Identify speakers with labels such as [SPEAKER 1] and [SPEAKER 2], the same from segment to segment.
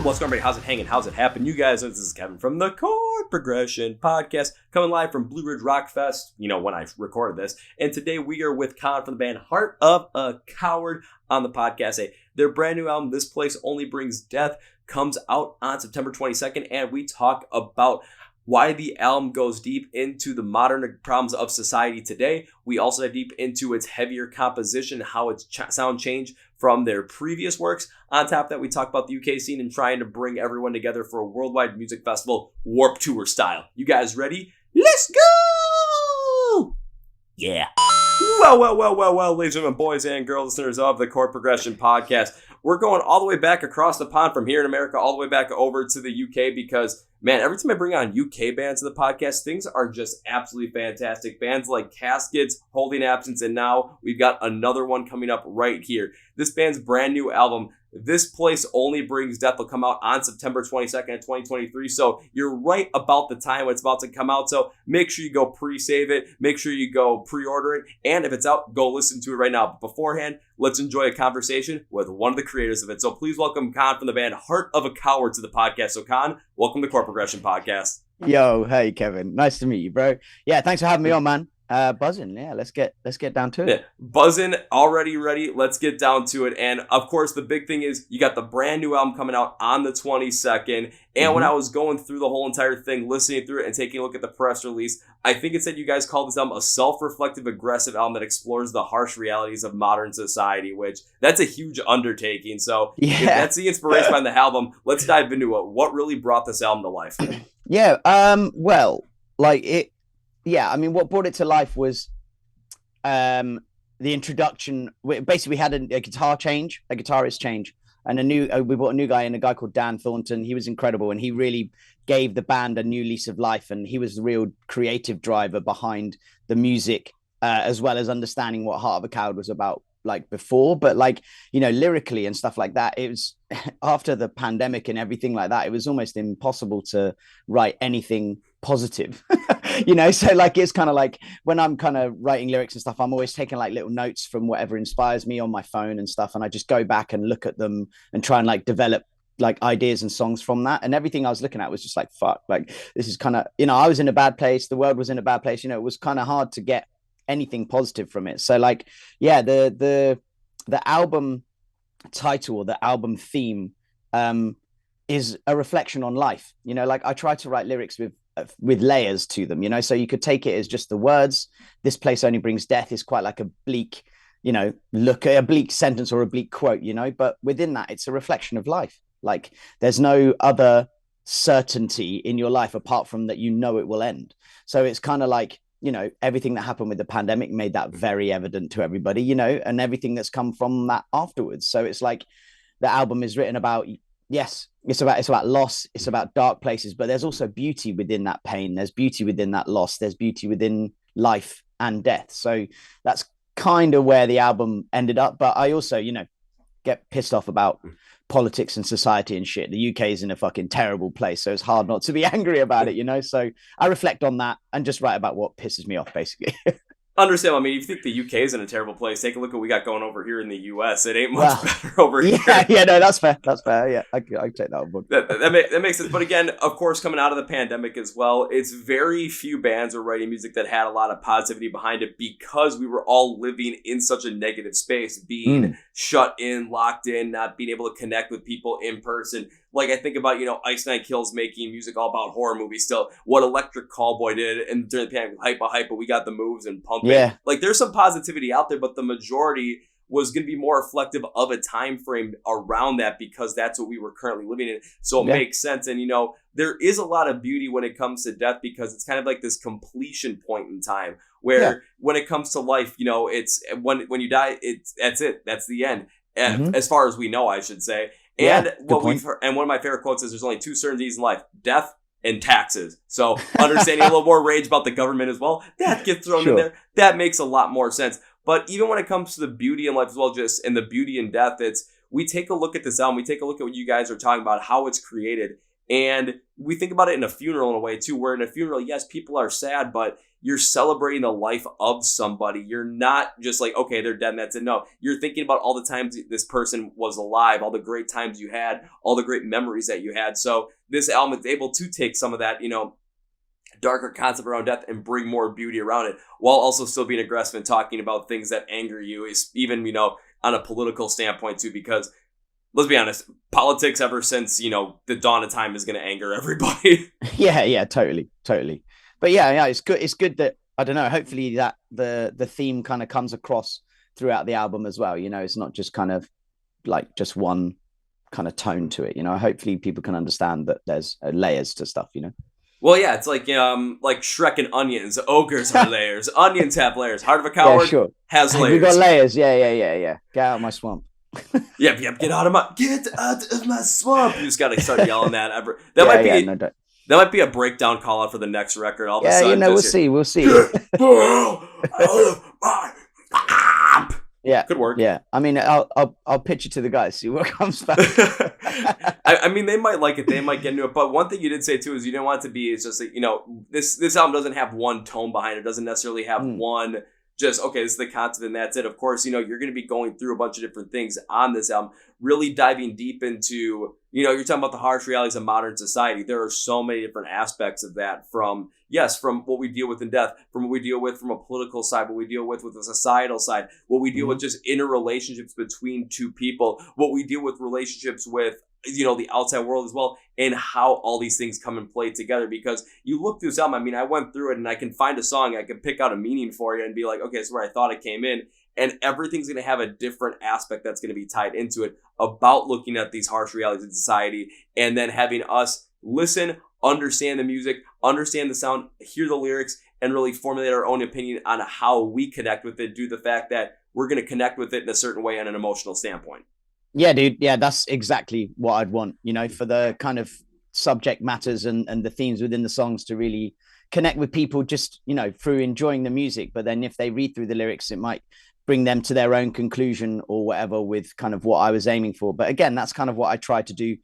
[SPEAKER 1] What's going on, everybody? How's it hanging? How's it happen? You guys know this is Kevin from the Chord Progression Podcast, coming live from Blue Ridge Rock Fest, when I recorded this. And today we are with Kaan from the band Heart of a Coward on the podcast. Their brand new album, This Place Only Brings Death, comes out on September 22nd, and we talk about why the album goes deep into the modern problems of society today. We also dive deep into its heavier composition, how its sound changed from their previous works. On top of that, we talk about the UK scene and trying to bring everyone together for a worldwide music festival, Warped Tour style. You guys ready? Let's go! Yeah. Well, ladies and gentlemen, boys and girls, listeners of the Chord Progression Podcast. We're going all the way back across the pond from here in America, all the way back over to the UK because, man, every time I bring on UK bands to the podcast, things are just absolutely fantastic. Bands like Caskets, Holding Absence, and now we've got another one coming up right here. This band's brand new album, This Place Only Brings Death, will come out on September 22nd, 2023. So you're right about the time when it's about to come out. So make sure you go pre-save it. Make sure you go pre-order it. And if it's out, go listen to it right now. But beforehand, let's enjoy a conversation with one of the creators of it. So please welcome Kaan from the band Heart of a Coward to the podcast. So Kaan, welcome to Chord Progression Podcast.
[SPEAKER 2] Yo, hey Kevin, nice to meet you, bro. Yeah, thanks for having me on, man. Buzzing, yeah. Let's get down to it.
[SPEAKER 1] Yeah, buzzing, already ready. Let's get down to it. And of course, the big thing is you got the brand new album coming out on the 22nd. And when I was going through the whole entire thing, listening through it and taking a look at the press release, I think it said you guys called this album a self-reflective, aggressive album that explores the harsh realities of modern society, which that's a huge undertaking. So if that's the inspiration behind the album, let's dive into it. What really brought this album to life?
[SPEAKER 2] I mean, what brought it to life was the introduction. Basically, we had a guitarist change, and we brought a new guy in, a guy called Dan Thornton. He was incredible, and he really gave the band a new lease of life, and he was the real creative driver behind the music, as well as understanding what Heart of a Coward was about before. But lyrically and stuff like that, it was after the pandemic and everything like that, it was almost impossible to write anything positive. So it's kind of like when I'm kind of writing lyrics and stuff, I'm always taking little notes from whatever inspires me on my phone and stuff, and I just go back and look at them and try and develop ideas and songs from that. And everything I was looking at was just fuck, this is kind of, I was in a bad place, the world was in a bad place, it was kind of hard to get anything positive from it. So the album title or the album theme is a reflection on life. I try to write lyrics with layers to them, so you could take it as just the words. This place only brings death is quite a bleak, look at a bleak sentence or a bleak quote, but within that, it's a reflection of life. There's no other certainty in your life apart from that, it will end. So it's kind of everything that happened with the pandemic made that very evident to everybody, and everything that's come from that afterwards. So it's the album is written about, yes, it's about loss, it's about dark places, but there's also beauty within that pain. There's beauty within that loss. There's beauty within life and death. So that's kind of where the album ended up. But I also, get pissed off about politics and society and shit. The UK is in a fucking terrible place, so it's hard not to be angry about it, So I reflect on that and just write about what pisses me off, basically.
[SPEAKER 1] Understand. I mean, if you think the UK is in a terrible place, take a look at what we got going over here in the US. It ain't much better over here.
[SPEAKER 2] Yeah, no, that's fair. That's fair. Yeah, I take that on board.
[SPEAKER 1] That makes sense. But again, of course, coming out of the pandemic as well, it's very few bands are writing music that had a lot of positivity behind it because we were all living in such a negative space, being shut in, locked in, not being able to connect with people in person. I think about, Ice Nine Kills making music all about horror movies still. What Electric Callboy did, and during the pandemic, Hype, we got the moves and pumping.
[SPEAKER 2] Yeah.
[SPEAKER 1] There's some positivity out there, but the majority was going to be more reflective of a time frame around that because that's what we were currently living in. So it makes sense. And, there is a lot of beauty when it comes to death because it's kind of this completion point in time where when it comes to life, it's when you die, that's it. That's the end. As far as we know, I should say. And and one of my favorite quotes is there's only two certainties in life, death and taxes. So understanding a little more rage about the government as well, that gets thrown in there. That makes a lot more sense. But even when it comes to the beauty in life as well, just and the beauty in death, we take a look at this album, we take a look at what you guys are talking about, how it's created. And we think about it in a funeral in a way too, where in a funeral, yes, people are sad, but you're celebrating the life of somebody. You're not just like, okay, they're dead and that's it. No, you're thinking about all the times this person was alive, all the great times you had, all the great memories that you had. So this album is able to take some of that, darker concept around death and bring more beauty around it, while also still being aggressive and talking about things that anger you, is even, on a political standpoint too, because let's be honest, politics ever since, the dawn of time is going to anger everybody.
[SPEAKER 2] Yeah, totally. But yeah, it's good. It's good that, I don't know, hopefully that the theme kind of comes across throughout the album as well. It's not just kind of like just one kind of tone to it. Hopefully people can understand that there's layers to stuff.
[SPEAKER 1] Well, yeah, it's like Shrek and onions. Ogres have layers. Onions have layers. Heart of a Coward has layers.
[SPEAKER 2] We got layers. Yeah. Get out of my swamp.
[SPEAKER 1] Yep. Get out of my swamp. You just gotta start yelling that. That might be a breakdown call out for the next record. All of a sudden,
[SPEAKER 2] we'll see. Yeah,
[SPEAKER 1] could work.
[SPEAKER 2] Yeah, I mean, I'll pitch it to the guys, see what comes back.
[SPEAKER 1] I mean, they might like it. They might get into it. But one thing you did say too is you didn't want it to be. It's just like, this album doesn't have one tone behind it. Doesn't necessarily have one. Just, okay, this is the concept and that's it. Of course, you're going to be going through a bunch of different things on this album, really diving deep into, you're talking about the harsh realities of modern society. There are so many different aspects of that, from what we deal with in death, from what we deal with from a political side, what we deal with a societal side, what we deal with just interrelationships between two people, what we deal with relationships with, the outside world as well, and how all these things come and play together. Because you look through this album, I mean, I went through it and I can find a song, I can pick out a meaning for you and be like, okay, it's where I thought it came in. And everything's going to have a different aspect that's going to be tied into it about looking at these harsh realities of society, and then having us listen, understand the music, understand the sound, hear the lyrics, and really formulate our own opinion on how we connect with it, due to the fact that we're going to connect with it in a certain way on an emotional standpoint.
[SPEAKER 2] Yeah, dude. Yeah, that's exactly what I'd want, for the kind of subject matters and the themes within the songs to really connect with people just, through enjoying the music. But then if they read through the lyrics, it might bring them to their own conclusion or whatever with kind of what I was aiming for. But again, that's kind of what I try to do,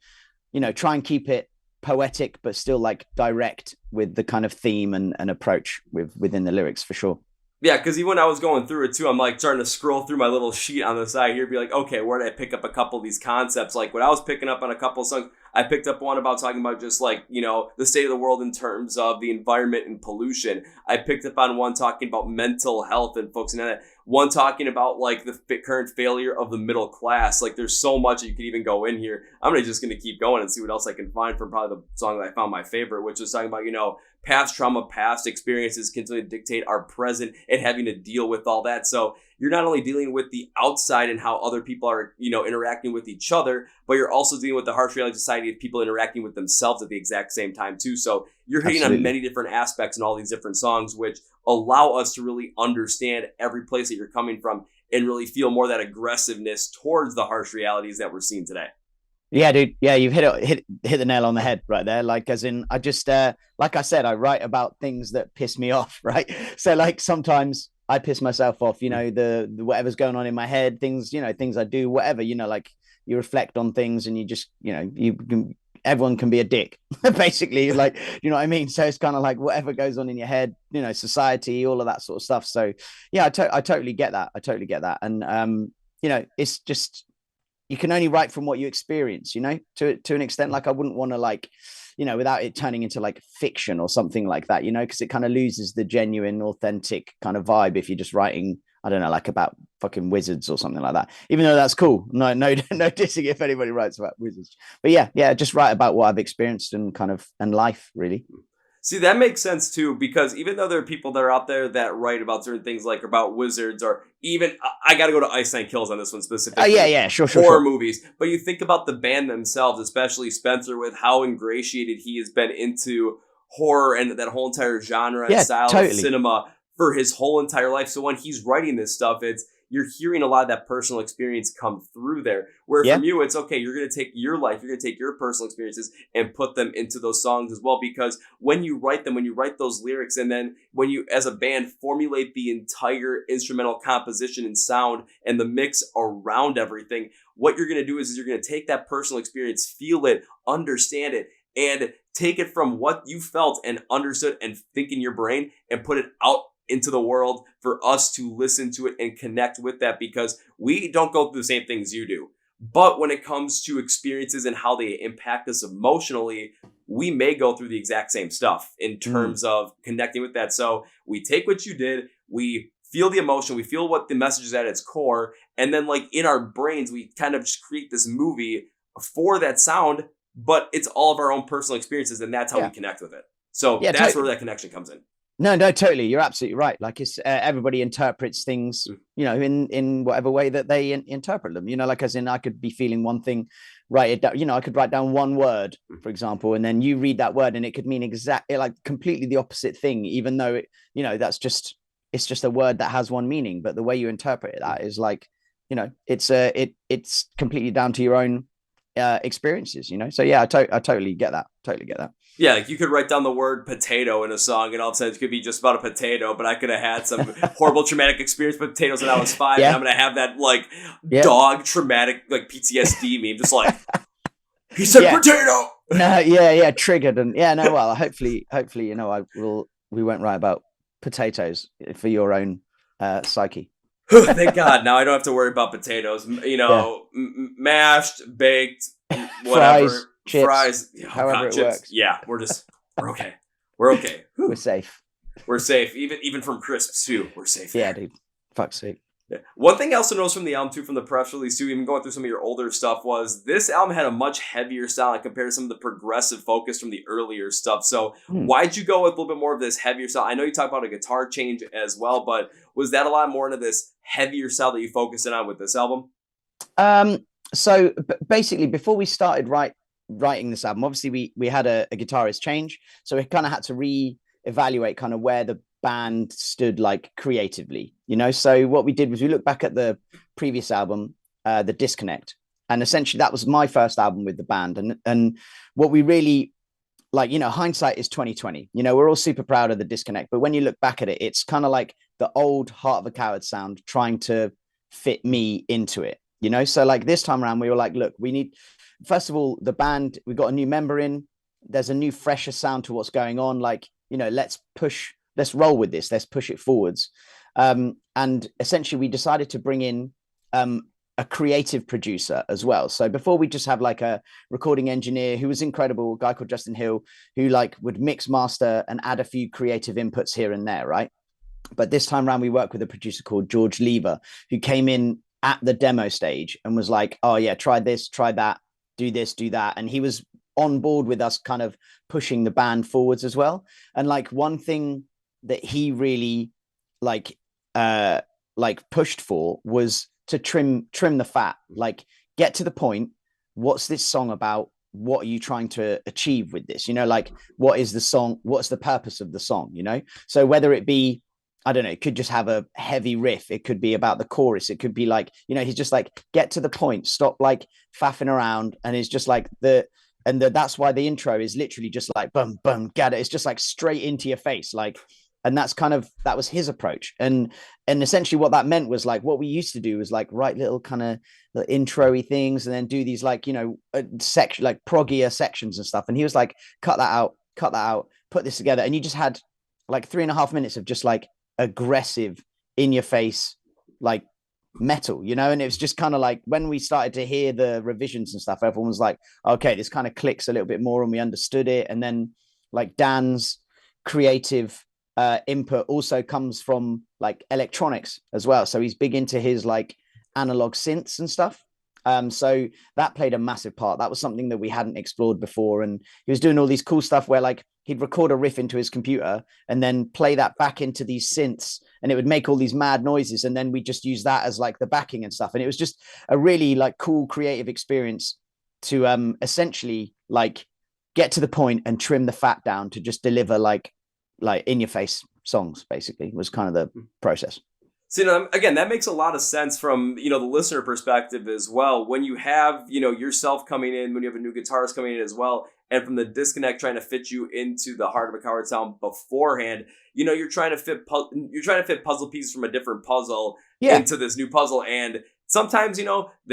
[SPEAKER 2] try and keep it poetic, but still like direct with the kind of theme and approach within the lyrics, for sure.
[SPEAKER 1] Yeah, because even when I was going through it too, I'm like starting to scroll through my little sheet on the side here, be like, okay, where did I pick up a couple of these concepts? Like when I was picking up on a couple of songs, I picked up one about talking about just like, the state of the world in terms of the environment and pollution. I picked up on one talking about mental health and focusing on that. One talking about like the current failure of the middle class. Like there's so much that you could even go in here. I'm just going to keep going and see what else I can find from probably the song that I found my favorite, which was talking about, past trauma, past experiences continue to dictate our present and having to deal with all that. So you're not only dealing with the outside and how other people are, interacting with each other, but you're also dealing with the harsh reality of society of people interacting with themselves at the exact same time too. So you're hitting on many different aspects in all these different songs, which allow us to really understand every place that you're coming from and really feel more that aggressiveness towards the harsh realities that we're seeing today.
[SPEAKER 2] Yeah, dude. Yeah, you've hit the nail on the head right there. Like, as in, I just, like I said, I write about things that piss me off, right? So like sometimes I piss myself off, the whatever's going on in my head, things I do, whatever, like you reflect on things and you just, everyone can be a dick, basically, like, you know what I mean? So it's kind of like whatever goes on in your head, society, all of that sort of stuff. So yeah, I totally get that. And, it's just, you can only write from what you experience, to an extent. Like I wouldn't want to like, without it turning into like fiction or something like that, because it kind of loses the genuine, authentic kind of vibe if you're just writing, I don't know, like about fucking wizards or something like that, even though that's cool. No dissing if anybody writes about wizards, but yeah, just write about what I've experienced and life, really.
[SPEAKER 1] See, that makes sense too, because even though there are people that are out there that write about certain things, like about wizards, or even, I got to go to Ice Nine Kills on this one specifically.
[SPEAKER 2] Sure.
[SPEAKER 1] Horror movies. But you think about the band themselves, especially Spencer, with how ingratiated he has been into horror and that whole entire genre and style of cinema for his whole entire life. So when he's writing this stuff, you're hearing a lot of that personal experience come through there. Where from you, it's okay, you're going to take your life, you're going to take your personal experiences and put them into those songs as well. Because when you write them, when you write those lyrics, and then when you, as a band, formulate the entire instrumental composition and sound and the mix around everything, what you're going to do is you're going to take that personal experience, feel it, understand it, and take it from what you felt and understood and think in your brain and put it out into the world for us to listen to it and connect with that, because we don't go through the same things you do. But when it comes to experiences and how they impact us emotionally, we may go through the exact same stuff in terms of connecting with that. So we take what you did, we feel the emotion, we feel what the message is at its core, and then like in our brains, we kind of just create this movie for that sound, but it's all of our own personal experiences, and that's how we connect with it. So that's where that connection comes in.
[SPEAKER 2] No, totally. You're absolutely right. Like it's everybody interprets things, you know, in whatever way that they interpret them. You know, like as in I could be feeling one thing, write it down. You know, I could write down one word, for example, and then you read that word, and it could mean exactly like completely the opposite thing, even though it, you know, it's just a word that has one meaning, but the way you interpret it, that is like, you know, it's completely down to your own experiences. You know, so yeah, I totally get that. Totally get that.
[SPEAKER 1] Yeah, like you could write down the word potato in a song, and all of a sudden it could be just about a potato, but I could have had some horrible traumatic experience with potatoes when I was 5, and I'm going to have that, like, dog traumatic, like, PTSD meme, just like, he said potato!
[SPEAKER 2] No, triggered, and well, hopefully, you know, we won't write about potatoes for your own psyche.
[SPEAKER 1] Thank God, now I don't have to worry about potatoes, you know, mashed, baked, whatever. Fries,
[SPEAKER 2] however it works.
[SPEAKER 1] Yeah, we're okay. We're okay.
[SPEAKER 2] We're safe.
[SPEAKER 1] We're safe. Even from crisps too. We're safe.
[SPEAKER 2] Yeah, dude. Fuck's sake.
[SPEAKER 1] Yeah. One thing I also noticed from the album too, from the press release too, even going through some of your older stuff, was this album had a much heavier sound compared to some of the progressive focus from the earlier stuff. So why'd you go with a little bit more of this heavier style? I know you talked about a guitar change as well, but was that a lot more into this heavier style that you focused in on with this album?
[SPEAKER 2] So basically, before we started writing this album, obviously we had a guitarist change, so we kind of had to re-evaluate kind of where the band stood like creatively, you know. So what we did was we looked back at the previous album, The Disconnect, and essentially that was my first album with the band, and what we really like, you know, hindsight is 2020, you know, we're all super proud of The Disconnect, but when you look back at it, it's kind of like the old Heart of a Coward sound trying to fit me into it, you know. So like this time around we were like, look, we need, first of all, the band, we got a new member in, there's a new fresher sound to what's going on, like, you know, let's roll with this, let's push it forwards. And essentially we decided to bring in a creative producer as well. So before we just have like a recording engineer who was incredible, a guy called Justin Hill, who like would mix, master and add a few creative inputs here and there, right? But this time around we worked with a producer called George Lever, who came in at the demo stage and was like, oh yeah, try this, try that, do this, do that. And he was on board with us kind of pushing the band forwards as well. And like one thing that he really like pushed for was to trim the fat, like get to the point. What's this song about? What are you trying to achieve with this? You know, like what is the song? What's the purpose of the song? You know? So whether it be, I don't know, it could just have a heavy riff. It could be about the chorus. It could be like, you know, he's just like, get to the point, stop like faffing around. And it's just like that's why the intro is literally just like, boom, boom, get it. It's just like straight into your face. Like, and that was his approach. And essentially what that meant was like, what we used to do was like write little kind of intro-y things and then do these like, you know, section, like proggier sections and stuff. And he was like, cut that out, put this together. And you just had like 3.5 minutes of just like aggressive, in your face, like metal, you know. And it was just kind of like when we started to hear the revisions and stuff, everyone was like, okay, this kind of clicks a little bit more, and we understood it. And then like Dan's creative input also comes from like electronics as well, so he's big into his like analog synths and stuff. So that played a massive part. That was something that we hadn't explored before. And he was doing all these cool stuff where like he'd record a riff into his computer and then play that back into these synths, and it would make all these mad noises. And then we just use that as like the backing and stuff. And it was just a really like cool creative experience to essentially like get to the point and trim the fat down to just deliver like in your face songs, basically, was kind of the process.
[SPEAKER 1] So, you know, again, that makes a lot of sense from, you know, the listener perspective as well. When you have, you know, yourself coming in, when you have a new guitarist coming in as well, and from the Disconnect trying to fit you into the Heart of a Coward sound beforehand, you know, you're trying to fit puzzle pieces from a different puzzle into this new puzzle. And sometimes,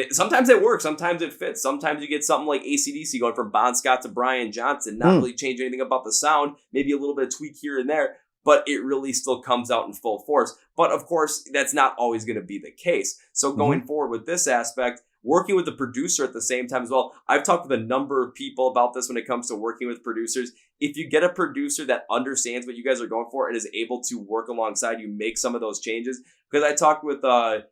[SPEAKER 1] sometimes it works, sometimes it fits. Sometimes you get something like AC/DC going from Bon Scott to Brian Johnson, not really change anything about the sound, maybe a little bit of tweak here and there, but it really still comes out in full force. But of course, that's not always going to be the case. So going forward with this aspect, working with the producer at the same time as well. I've talked with a number of people about this when it comes to working with producers. If you get a producer that understands what you guys are going for and is able to work alongside you, make some of those changes. Because I talked with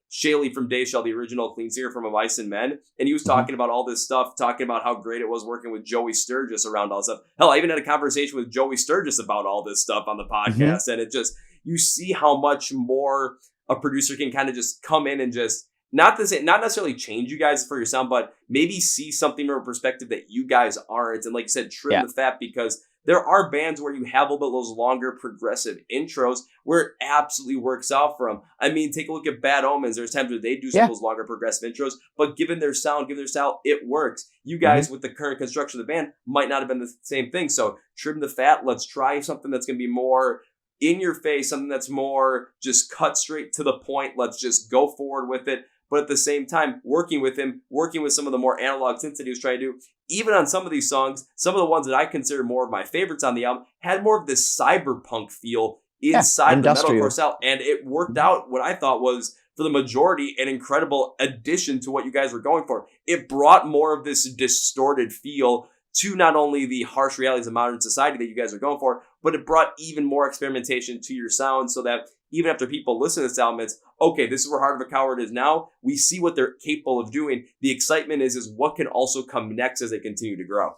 [SPEAKER 1] Shaley from Dayshell, the original clean singer from Of Mice and Men, and he was talking about all this stuff, talking about how great it was working with Joey Sturgis around all this stuff. Hell, I even had a conversation with Joey Sturgis about all this stuff on the podcast, and it just, you see how much more a producer can kind of just come in and just, not necessarily change you guys for your sound, but maybe see something from a perspective that you guys aren't. And like you said, trim the fat, because there are bands where you have a little bit of those longer progressive intros where it absolutely works out for them. I mean, take a look at Bad Omens. There's times where they do some of those longer progressive intros, but given their sound, given their style, it works. You guys with the current construction of the band might not have been the same thing. So trim the fat. Let's try something that's going to be more in your face, something that's more just cut straight to the point. Let's just go forward with it. But at the same time, working with some of the more analog synths that he was trying to do, even on some of these songs, some of the ones that I consider more of my favorites on the album had more of this cyberpunk feel inside the metalcore style. And it worked out what I thought was, for the majority, an incredible addition to what you guys were going for. It brought more of this distorted feel to not only the harsh realities of modern society that you guys are going for, but it brought even more experimentation to your sound, so that even after people listen to this album, it's, okay, this is where Heart of a Coward is now. We see what they're capable of doing. The excitement is what can also come next as they continue to grow.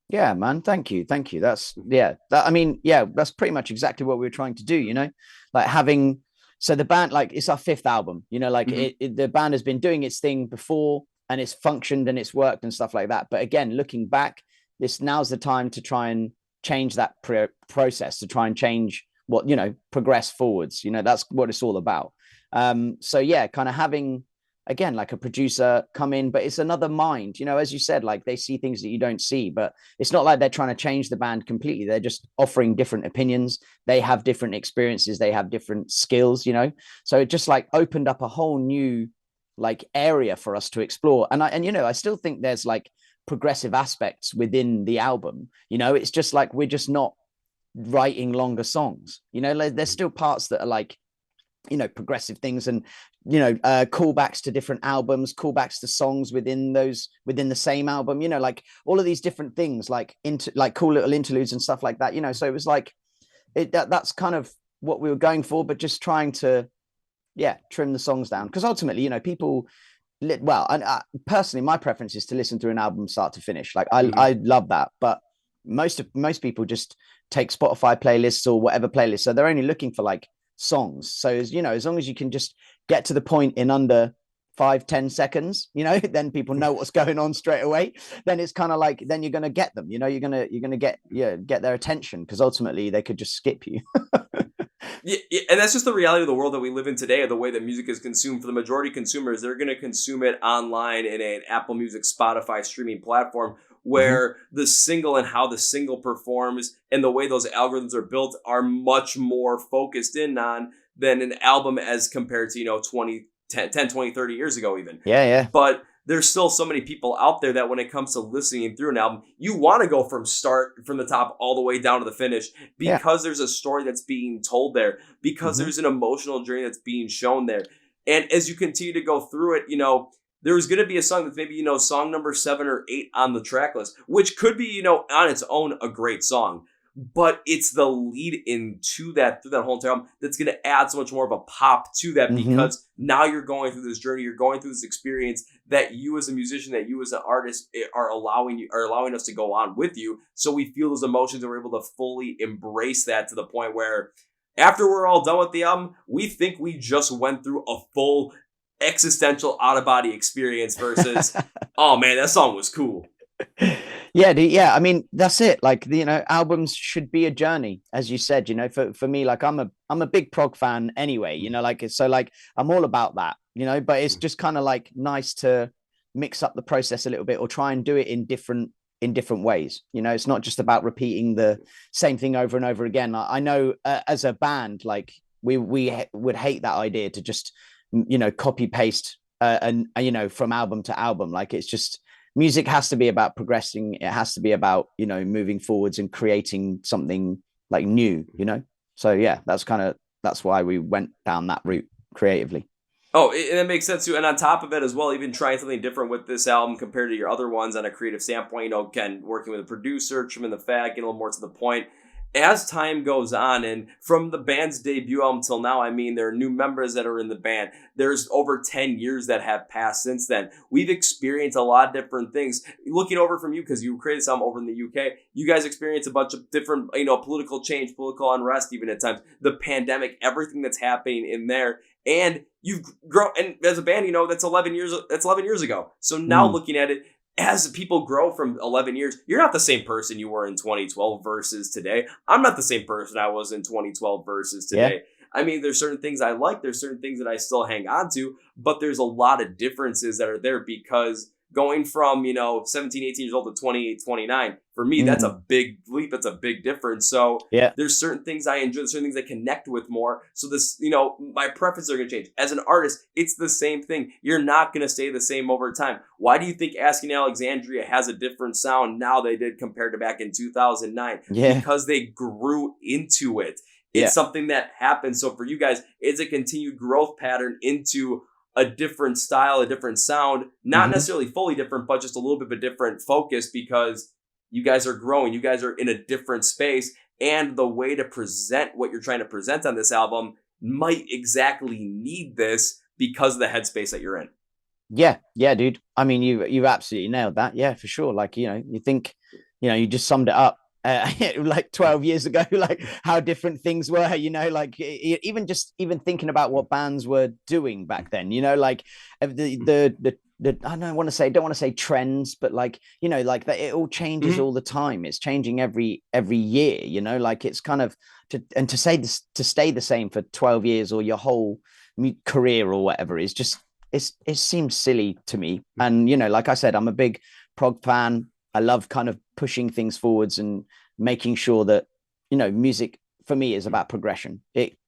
[SPEAKER 2] Yeah, man. Thank you. That's, that's pretty much exactly what we were trying to do, like having, so the band, like, it's our fifth album, like the band has been doing its thing before, and it's functioned and it's worked and stuff like that. But again, looking back, now's the time to try and change that process, to try and change what, progress forwards, that's what it's all about. So yeah, kind of having, again, like a producer come in, but it's another mind, as you said, like they see things that you don't see, but it's not like they're trying to change the band completely. They're just offering different opinions. They have different experiences. They have different skills, so it just like opened up a whole new like area for us to explore. And I still think there's like progressive aspects within the album. It's just like, we're just not writing longer songs. There's still parts that are like, progressive things, and callbacks to different albums, callbacks to songs within the same album, like all of these different things, like cool little interludes and stuff like that, so it was like that's kind of what we were going for, but just trying to trim the songs down, because ultimately people, well, and personally my preference is to listen through an album start to finish. Like I love that, but most people just take Spotify playlists or whatever playlist, so they're only looking for like songs. So as long as you can just get to the point in under 5-10 seconds, then people know what's going on straight away. Then it's kind of like, then you're going to get them, you're going to get their attention, because ultimately they could just skip you.
[SPEAKER 1] Yeah, and that's just the reality of the world that we live in today, of the way that music is consumed. For the majority of consumers, they're going to consume it online in an Apple Music, Spotify streaming platform, where the single and how the single performs and the way those algorithms are built are much more focused in on than an album as compared to 10, 20, 30 years ago even.
[SPEAKER 2] Yeah.
[SPEAKER 1] But there's still so many people out there that when it comes to listening through an album, you want to go from the top all the way down to the finish, because there's a story that's being told there, because there's an emotional journey that's being shown there. And as you continue to go through it, there's going to be a song that's maybe, song number 7 or 8 on the track list, which could be, on its own, a great song. But it's the lead into that, through that whole entire album, that's going to add so much more of a pop to that, because now you're going through this journey, you're going through this experience that you as a musician, that you as an artist are allowing us to go on with you. So we feel those emotions and we're able to fully embrace that, to the point where after we're all done with the album, we think we just went through a full existential out-of-body experience versus, oh man, that song was cool.
[SPEAKER 2] I mean, that's it. Like, albums should be a journey, as you said. For me, like, I'm a big prog fan anyway, so like I'm all about that, but it's just kind of like nice to mix up the process a little bit, or try and do it in different ways. It's not just about repeating the same thing over and over again. I know as a band, like we would hate that idea to just copy paste and you know, from album to album. Like, it's just, music has to be about progressing. It has to be about, you know, moving forwards and creating something like new, you know. So yeah, that's why we went down that route creatively.
[SPEAKER 1] Oh, and it makes sense too. And on top of it as well, even trying something different with this album compared to your other ones on a creative standpoint, you know, again, working with a producer, trimming the fat, getting a little more to the point. As time goes on, and from the band's debut album till now, I mean, there are new members that are in the band. There's over 10 years that have passed since then. We've experienced a lot of different things. Looking over from you, because you created some over in the UK, you guys experienced a bunch of different, you know, political change, political unrest, even at times, the pandemic, everything that's happening in there. And you've grown, and as a band, you know, that's 11 years ago. So now looking at it, as people grow from 11 years, you're not the same person you were in 2012 versus today. I'm not the same person I was in 2012 versus today. Yeah. I mean, there's certain things I like. There's certain things that I still hang on to, but there's a lot of differences that are there because going from, you know, 17, 18 years old to 28, 29, for me, that's a big leap. That's a big difference. So yeah, there's certain things I enjoy, certain things I connect with more. So this, you know, my preferences are going to change. As an artist, it's the same thing. You're not going to stay the same over time. Why do you think Asking Alexandria has a different sound now they did compared to back in 2009? Yeah. Because they grew into it. It's something that happened. So for you guys, it's a continued growth pattern into a different style, a different sound, not necessarily fully different, but just a little bit of a different focus because you guys are growing. You guys are in a different space. And the way to present what you're trying to present on this album might exactly need this because of the headspace that you're in.
[SPEAKER 2] Yeah, dude. I mean, you've absolutely nailed that. Yeah, for sure. Like, you know, you think, you know, you just summed it up. Like 12 years ago, like how different things were, you know, like even thinking about what bands were doing back then, you know, like the I don't want to say trends, but like, you know, like that it all changes all the time. It's changing every year, you know, like it's kind of to say this, to stay the same for 12 years or your whole career or whatever is just, it seems silly to me. And, you know, like I said, I'm a big prog fan. I love kind of pushing things forwards and making sure that, you know, music for me is about progression.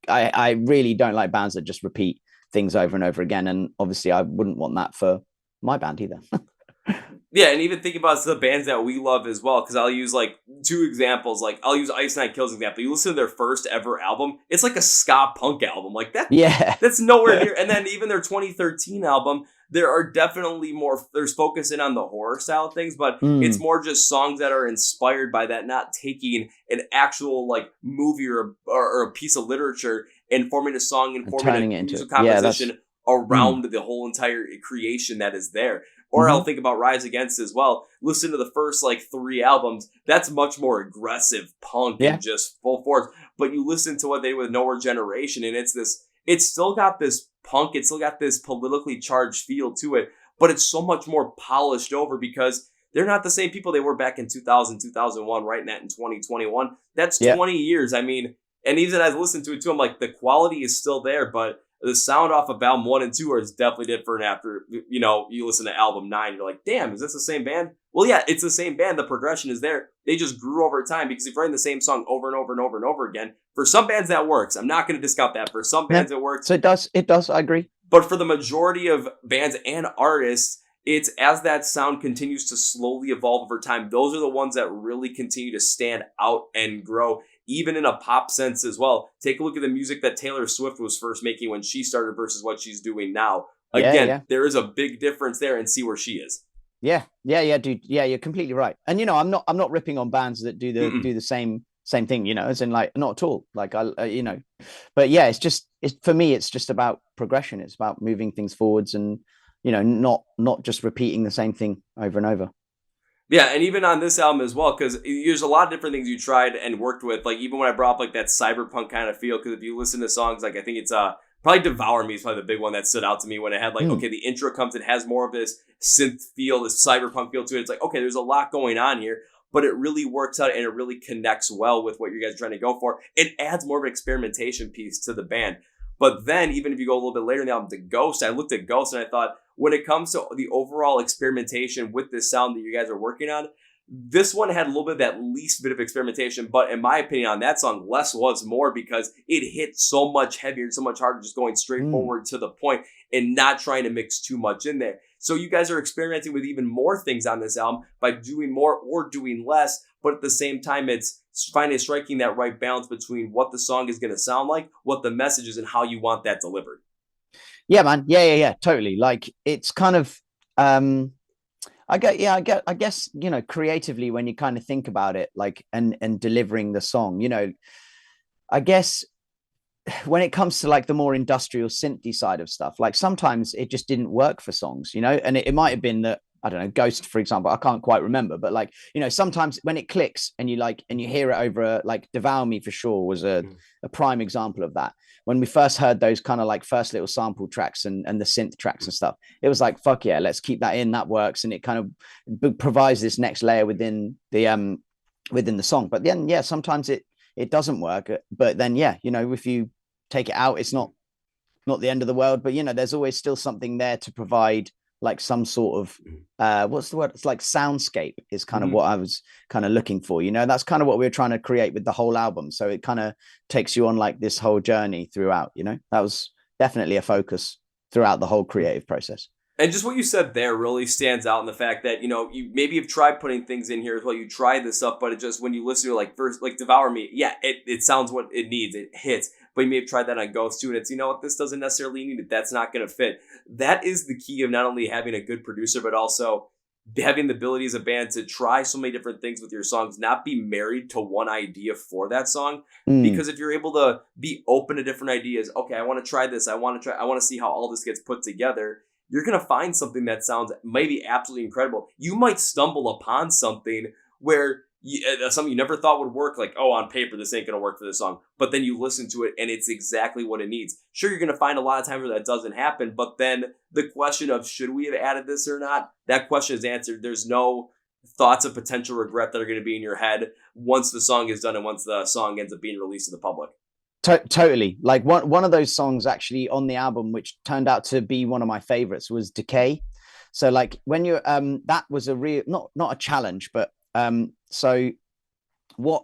[SPEAKER 2] I really don't like bands that just repeat things over and over again. And obviously I wouldn't want that for my band either.
[SPEAKER 1] Yeah, and even thinking about the bands that we love as well, because I'll use like two examples. Like I'll use Ice Nine Kills example. You listen to their first ever album, it's like a ska punk album. Like that, yeah, that's nowhere near. And then even their 2013 album, there are definitely more. There's focusing on the horror style of things, but it's more just songs that are inspired by that, not taking an actual like movie or a piece of literature and forming a song and forming a musical composition around the whole entire creation that is there. Or I'll think about Rise Against as well. Listen to the first like 3 albums. That's much more aggressive punk and just full force. But you listen to what they did with No More Generation, and it's still got this punk. It's still got this politically charged feel to it. But it's so much more polished over because they're not the same people they were back in 2000, 2001, writing that in 2021. That's 20 years. I mean, and even as I listen to it too, I'm like, the quality is still there, but the sound off of album 1 and 2 is definitely different after, you know, you listen to album 9. You're like, damn, is this the same band? Well, yeah, it's the same band. The progression is there. They just grew over time because if you're writing the same song over and over and over and over again, for some bands that works. I'm not going to discount that. For some bands it works.
[SPEAKER 2] So it does. I agree.
[SPEAKER 1] But for the majority of bands and artists, it's as that sound continues to slowly evolve over time. Those are the ones that really continue to stand out and grow. Even in a pop sense as well. Take a look at the music that Taylor Swift was first making when she started versus what she's doing now. Again, there is a big difference there, and see where she is.
[SPEAKER 2] Yeah, dude. Yeah, you're completely right. And you know, I'm not ripping on bands that do the same thing. You know, as in like not at all. Like you know, but yeah, it's for me, it's just about progression. It's about moving things forwards, and you know, not just repeating the same thing over and over.
[SPEAKER 1] Yeah, and even on this album as well, because there's a lot of different things you tried and worked with. Like even when I brought up like that cyberpunk kind of feel, because if you listen to songs, like I think it's probably Devour Me is probably the big one that stood out to me when it had like, okay, the intro comes, it has more of this synth feel, this cyberpunk feel to it. It's like, okay, there's a lot going on here, but it really works out and it really connects well with what you guys are trying to go for. It adds more of an experimentation piece to the band. But then even if you go a little bit later in the album to Ghost, I looked at Ghost and I thought, when it comes to the overall experimentation with this sound that you guys are working on, This one had a little bit of that least bit of experimentation, but in my opinion on that song, less was more because it hit so much heavier, so much harder, just going straight forward to the point and not trying to mix too much in there. So you guys are experimenting with even more things on this album by doing more or doing less, but at the same time, it's finally striking that right balance between what the song is going to sound like, what the message is, and how you want that delivered.
[SPEAKER 2] Yeah, man. Yeah, totally. Like it's kind of I guess, you know, creatively when you kind of think about it, like and delivering the song, you know, I guess when it comes to like the more industrial synthy side of stuff, like sometimes it just didn't work for songs, you know, and it might have been that, I don't know, Ghost, for example, I can't quite remember, but like, you know, sometimes when it clicks and you hear it over like Devour Me for sure was a prime example of that. When we first heard those kind of like first little sample tracks and the synth tracks and stuff, it was like, fuck yeah, let's keep that in, that works. And it kind of provides this next layer within the song. But then, yeah, sometimes it doesn't work, but then, yeah, you know, if you take it out, it's not the end of the world, but you know, there's always still something there to provide like some sort of what's the word, it's like soundscape is kind of what I was kind of looking for, you know. That's kind of what we were trying to create with the whole album, so it kind of takes you on like this whole journey throughout, you know. That was definitely a focus throughout the whole creative process.
[SPEAKER 1] And just what you said there really stands out in the fact that, you know, you maybe have tried putting things in here as well. You tried this up, but it just, when you listen to like first, like Devour Me, yeah, it sounds what it needs. It hits. But you may have tried that on Ghost too, and it's, you know what, this doesn't necessarily need it. That's not going to fit. That is the key of not only having a good producer, but also having the ability as a band to try so many different things with your songs, not be married to one idea for that song. Because if you're able to be open to different ideas, okay, I want to try this. I want to see how all this gets put together. You're going to find something that sounds maybe absolutely incredible. You might stumble upon something where something you never thought would work, like, oh, on paper, this ain't going to work for this song. But then you listen to it and it's exactly what it needs. Sure, you're going to find a lot of times where that doesn't happen. But then the question of should we have added this or not, that question is answered. There's no thoughts of potential regret that are going to be in your head once the song is done and once the song ends up being released to the public.
[SPEAKER 2] Totally. Like one of those songs actually on the album, which turned out to be one of my favorites, was Decay. So like when you're that was a real not a challenge, but so what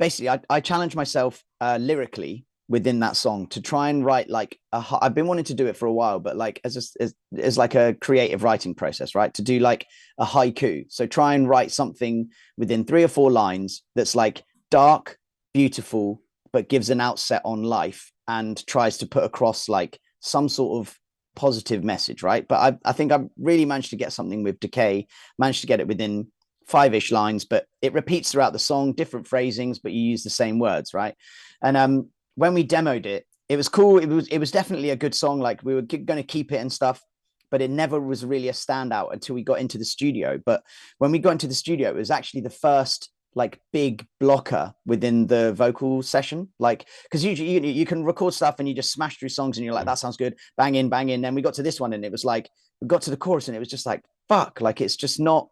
[SPEAKER 2] basically I challenged myself lyrically within that song to try and write like I've been wanting to do it for a while, but like as like a creative writing process, right? To do like a haiku. So try and write something within 3 or 4 lines that's like dark, beautiful, but gives an outset on life and tries to put across like some sort of positive message, right? But I think I really managed to get something with Decay, managed to get it within 5-ish lines, but it repeats throughout the song, different phrasings, but you use the same words, right? And when we demoed it, it was cool. It was definitely a good song. Like we were going to keep it and stuff, but it never was really a standout until we got into the studio. But when we got into the studio, it was actually the first like big blocker within the vocal session, like because usually you can record stuff and you just smash through songs and you're like, that sounds good, bang in. Then we got to this one and it was like we got to the chorus and it was just like, fuck, like it's just not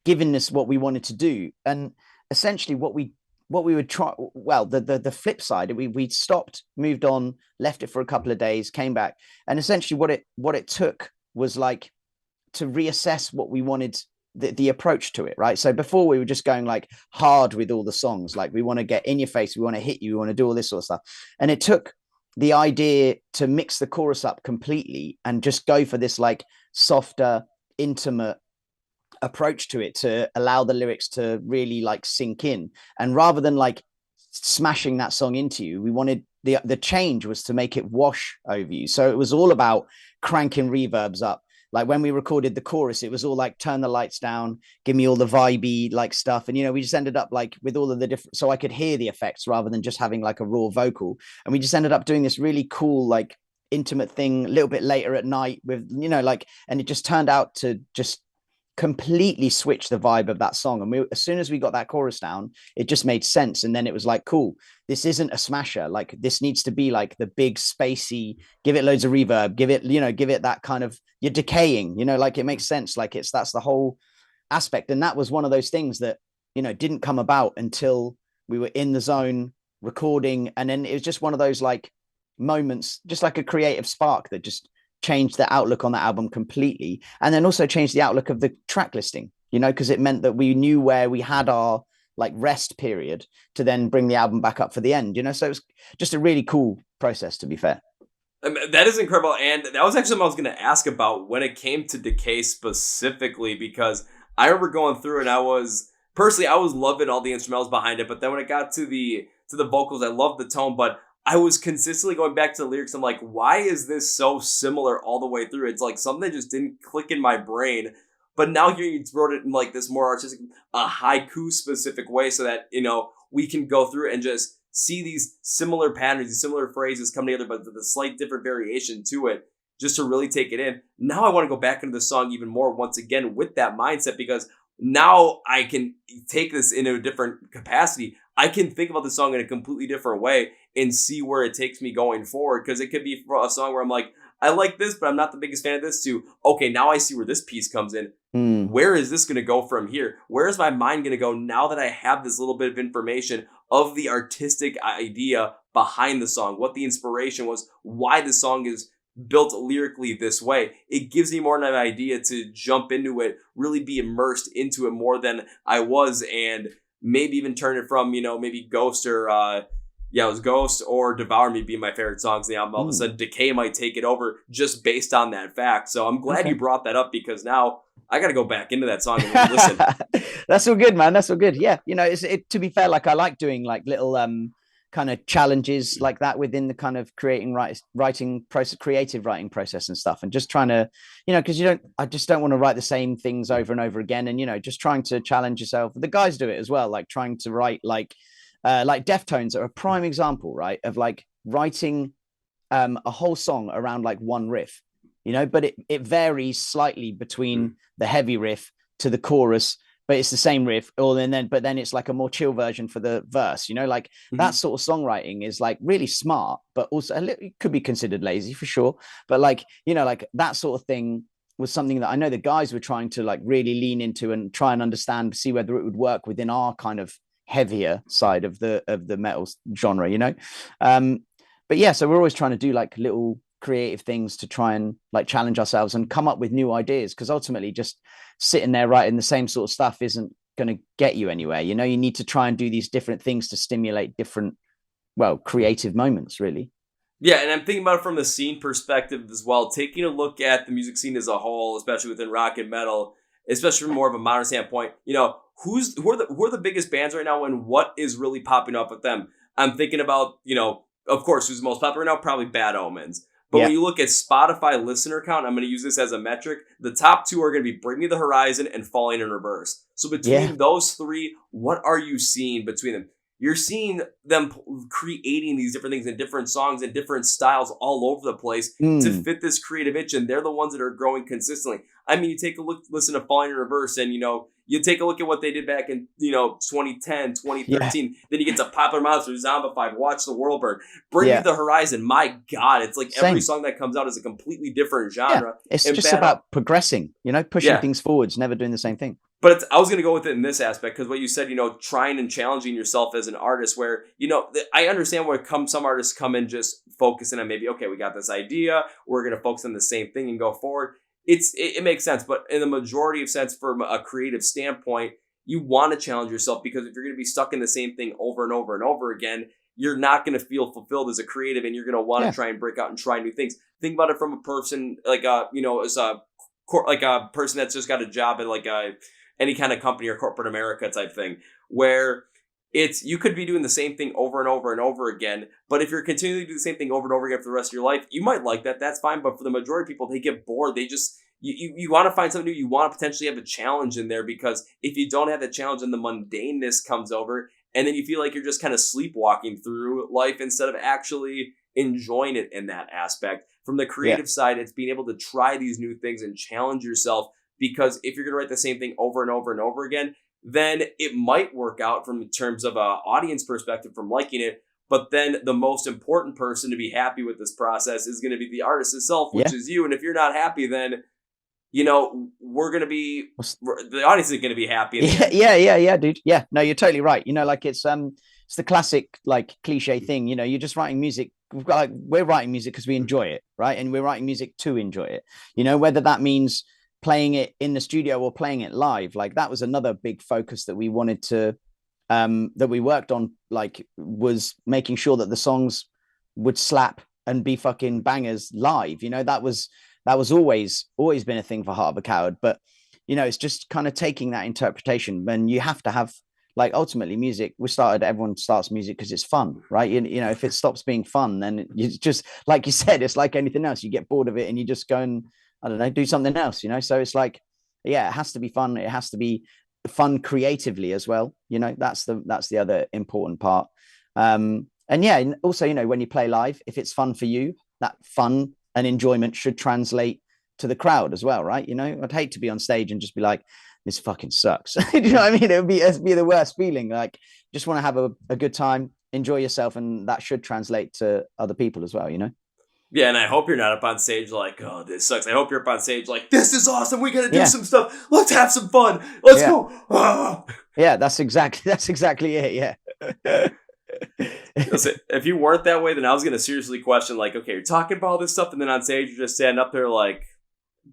[SPEAKER 2] giving us what we wanted to do. And essentially what we would try, well, the flip side, we stopped, moved on, left it for a couple of days, came back, and essentially what it took was like to reassess what we wanted, the approach to it, right? So before we were just going like hard with all the songs, like we want to get in your face, we want to hit you, we want to do all this sort of stuff. And it took the idea to mix the chorus up completely and just go for this like softer, intimate approach to it to allow the lyrics to really like sink in. And rather than like smashing that song into you, we wanted the change was to make it wash over you. So it was all about cranking reverbs up. Like when we recorded the chorus, it was all like turn the lights down, give me all the vibey like stuff. And, you know, we just ended up like with all of the different, so I could hear the effects rather than just having like a raw vocal. And we just ended up doing this really cool, like intimate thing a little bit later at night with, you know, like, and it just turned out to just completely switch the vibe of that song. And as soon as we got that chorus down, it just made sense. And then it was like, cool, this isn't a smasher. Like this needs to be like the big spacey, give it loads of reverb, give it that kind of, you're decaying, you know, like it makes sense. Like that's the whole aspect. And that was one of those things that, you know, didn't come about until we were in the zone recording. And then it was just one of those like moments, just like a creative spark that just changed the outlook on the album completely, and then also changed the outlook of the track listing. you know, because it meant that we knew where we had our like rest period to then bring the album back up for the end, you know. So it was just a really cool process, to be fair.
[SPEAKER 1] That is incredible, and that was actually something I was going to ask about when it came to Decay specifically, because I remember going through and I was loving all the instrumentals behind it, but then when it got to the vocals, I loved the tone, but I was consistently going back to the lyrics. I'm like, why is this so similar all the way through? It's like something that just didn't click in my brain. But now here you wrote it in like this more artistic, a haiku specific way, so that we can go through and just see these similar patterns, these similar phrases come together, but with a slight different variation to it, just to really take it in. Now I want to go back into the song even more once again with that mindset, because now I can take this into a different capacity. I can think about the song in a completely different way and see where it takes me going forward, because it could be a song where I'm like, I like this, but I'm not the biggest fan of this, to, okay, now I see where this piece comes in. Where is this going to go from here? Where is my mind going to go now that I have this little bit of information of the artistic idea behind the song, what the inspiration was, why the song is built lyrically this way? It gives me more of an idea to jump into it, really be immersed into it more than I was, and maybe even turn it from, maybe Ghost or it was Ghost or Devour Me being my favorite songs in the album. All of a sudden, Decay might take it over just based on that fact. So I'm glad you brought that up, because now I got to go back into that song and listen.
[SPEAKER 2] That's all good, man. That's all good. Yeah, to be fair, like I like doing like little kind of challenges like that within the kind of writing process, creative writing process and stuff, and just trying to, because I just don't want to write the same things over and over again, and just trying to challenge yourself. The guys do it as well, like trying to write like Deftones are a prime example, right, of like writing a whole song around like one riff, but it varies slightly between the heavy riff to the chorus, but it's the same riff, but then it's like a more chill version for the verse, like that sort of songwriting is like really smart, but also it could be considered lazy for sure. But like, like that sort of thing was something that I know the guys were trying to like really lean into and try and understand, see whether it would work within our kind of heavier side of the metal genre, but yeah, so we're always trying to do like little creative things to try and like challenge ourselves and come up with new ideas, because ultimately just sitting there writing the same sort of stuff isn't going to get you anywhere. You need to try and do these different things to stimulate different, creative moments, really.
[SPEAKER 1] Yeah, and I'm thinking about it from the scene perspective as well, taking a look at the music scene as a whole, especially within rock and metal, especially from more of a modern standpoint. Who are the biggest bands right now, and what is really popping up with them? I'm thinking about, of course, who's the most popular right now? Probably Bad Omens. But when you look at Spotify listener count, I'm going to use this as a metric. The top two are going to be Bring Me the Horizon and Falling in Reverse. So between those three, what are you seeing between them? You're seeing them creating these different things in different songs and different styles all over the place to fit this creative itch, and they're the ones that are growing consistently. I mean, you take a look, listen to Falling in Reverse, and you take a look at what they did back in 2010, 2013. Then you get to Popular Monster, Zombified, Watch the World Burn, Bring Me the Horizon. My God, it's like every song that comes out is a completely different genre.
[SPEAKER 2] It's just about progressing, pushing things forwards, never doing the same thing.
[SPEAKER 1] But I was going to go with it in this aspect, because what you said, trying and challenging yourself as an artist, where, I understand where some artists come in just focusing on maybe, okay, we got this idea, we're going to focus on the same thing and go forward. It makes sense. But in the majority of sense, from a creative standpoint, you want to challenge yourself, because if you're going to be stuck in the same thing over and over and over again, you're not going to feel fulfilled as a creative, and you're going to want to try and break out and try new things. Think about it from a person like, as a person that's just got a job at like any kind of company or corporate America type thing, where you could be doing the same thing over and over and over again. But if you're continuing to do the same thing over and over again for the rest of your life, you might like that. That's fine. But for the majority of people, they get bored. They just, you want to find something new. You want to potentially have a challenge in there, because if you don't have that challenge, then the mundaneness comes over, and then you feel like you're just kind of sleepwalking through life instead of actually enjoying it in that aspect. From the creative side, it's being able to try these new things and challenge yourself. Because if you're going to write the same thing over and over and over again, then it might work out from terms of an audience perspective from liking it. But then the most important person to be happy with this process is going to be the artist itself, which is you. And if you're not happy, then, we're going to be, the audience is going to be happy.
[SPEAKER 2] Yeah, dude. Yeah, no, you're totally right. Like it's the classic, like cliche thing, you're just writing music. We're writing music because we enjoy it, right? And we're writing music to enjoy it, whether that means playing it in the studio or playing it live. Like that was another big focus that we wanted to that we worked on, like was making sure that the songs would slap and be fucking bangers live. That was always been a thing for Heart of a Coward. But it's just kind of taking that interpretation. And you have to have, like, ultimately music, everyone starts music because it's fun, right? If it stops being fun, then you just, like you said, it's like anything else, you get bored of it and you just go and, I don't know, do something else, so it's like, yeah, it has to be fun. It has to be fun creatively as well. That's the other important part. And yeah, and also, when you play live, if it's fun for you, that fun and enjoyment should translate to the crowd as well, right? I'd hate to be on stage and just be like, this fucking sucks. You know what I mean? It'd be the worst feeling. Like, just want to have a good time, enjoy yourself, and that should translate to other people as well,
[SPEAKER 1] Yeah, and I hope you're not up on stage like, oh, this sucks. I hope you're up on stage like, this is awesome. We gotta do some stuff. Let's have some fun. Let's go. Ah.
[SPEAKER 2] Yeah, that's exactly it. Yeah.
[SPEAKER 1] If you weren't that way, then I was gonna seriously question, like, okay, you're talking about all this stuff, and then on stage you're just standing up there like,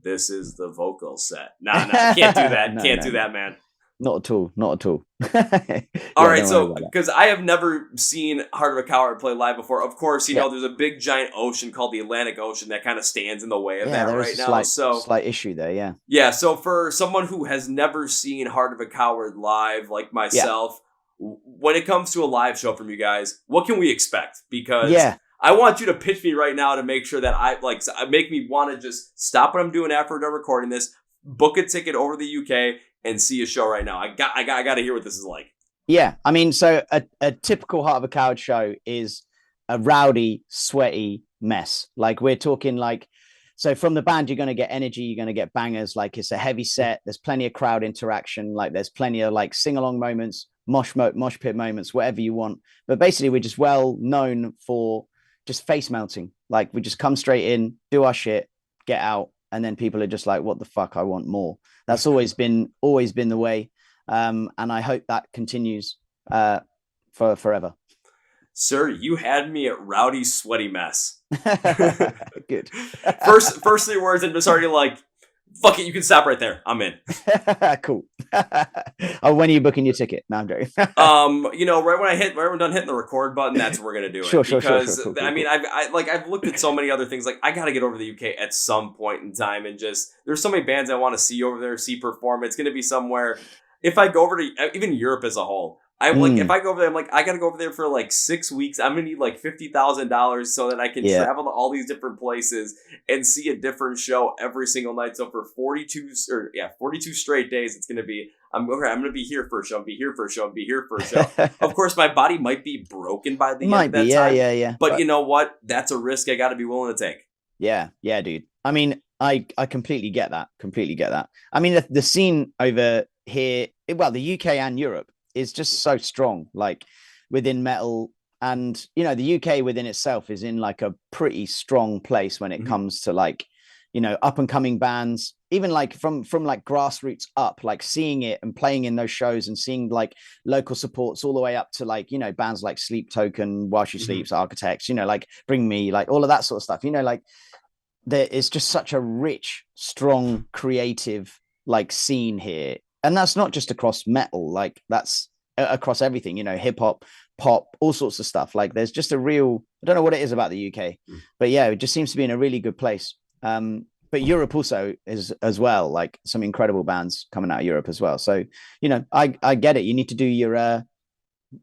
[SPEAKER 1] this is the vocal set. Nah, can't do that. Can't do that, man.
[SPEAKER 2] Not at all.
[SPEAKER 1] All right, so because I have never seen Heart of a Coward play live before. Of course, you know there's a big giant ocean called the Atlantic Ocean that kind of stands in the way of that right now.
[SPEAKER 2] Slight issue there, yeah.
[SPEAKER 1] Yeah, so for someone who has never seen Heart of a Coward live, like myself, when it comes to a live show from you guys, what can we expect? Because I want you to pitch me right now to make sure that make me want to just stop what I'm doing after we're done recording this, book a ticket over the UK, and see a show right now. I got to hear what this is like.
[SPEAKER 2] Yeah, I mean, so a typical Heart of a Coward show is a rowdy, sweaty mess. Like, we're talking like, so from the band, you're going to get energy, you're going to get bangers. Like, it's a heavy set. There's plenty of crowd interaction. Like, there's plenty of like sing-along moments, mosh pit moments, whatever you want. But basically, we're just well known for just face melting. Like, we just come straight in, do our shit, get out. And then people are just like, what the fuck? I want more. That's always been the way. And I hope that continues for forever.
[SPEAKER 1] Sir, you had me at rowdy, sweaty mess.
[SPEAKER 2] Good.
[SPEAKER 1] first 3 words, and just already like, fuck it, you can stop right there. I'm in.
[SPEAKER 2] Cool. When are you booking your ticket? No, I'm joking.
[SPEAKER 1] Right when we're done hitting the record button, that's what we're gonna do it.
[SPEAKER 2] Sure. Cool.
[SPEAKER 1] I mean, I've looked at so many other things. Like, I gotta get over to the UK at some point in time, and just there's so many bands I want to see over there, see perform. It's gonna be somewhere. If I go over to even Europe as a whole, if I go over there, I'm like, I gotta go over there for like 6 weeks. I'm gonna need like $50,000 so that I can travel to all these different places and see a different show every single night. So for 42 straight days, it's gonna be, I'm gonna be here for a show, be here for a show, be here for a show. Of course, my body might be broken by the end of that time.
[SPEAKER 2] Yeah.
[SPEAKER 1] But you know what? That's a risk I gotta be willing to take.
[SPEAKER 2] Yeah, dude. I mean, I completely get that. I mean, the scene over here, well, the UK and Europe, is just so strong, like within metal. And the UK within itself is in like a pretty strong place when it comes to like, up and coming bands, even like from like grassroots up, like seeing it and playing in those shows and seeing like local supports all the way up to like, bands like Sleep Token, While She Sleeps, Architects, like Bring Me, like all of that sort of stuff, like there is just such a rich, strong, creative like scene here. And that's not just across metal, like that's across everything, hip hop, pop, all sorts of stuff. Like, there's just a real, I don't know what it is about the UK, but yeah, it just seems to be in a really good place. But Europe also is as well, like some incredible bands coming out of Europe as well. So, I get it. You need to do your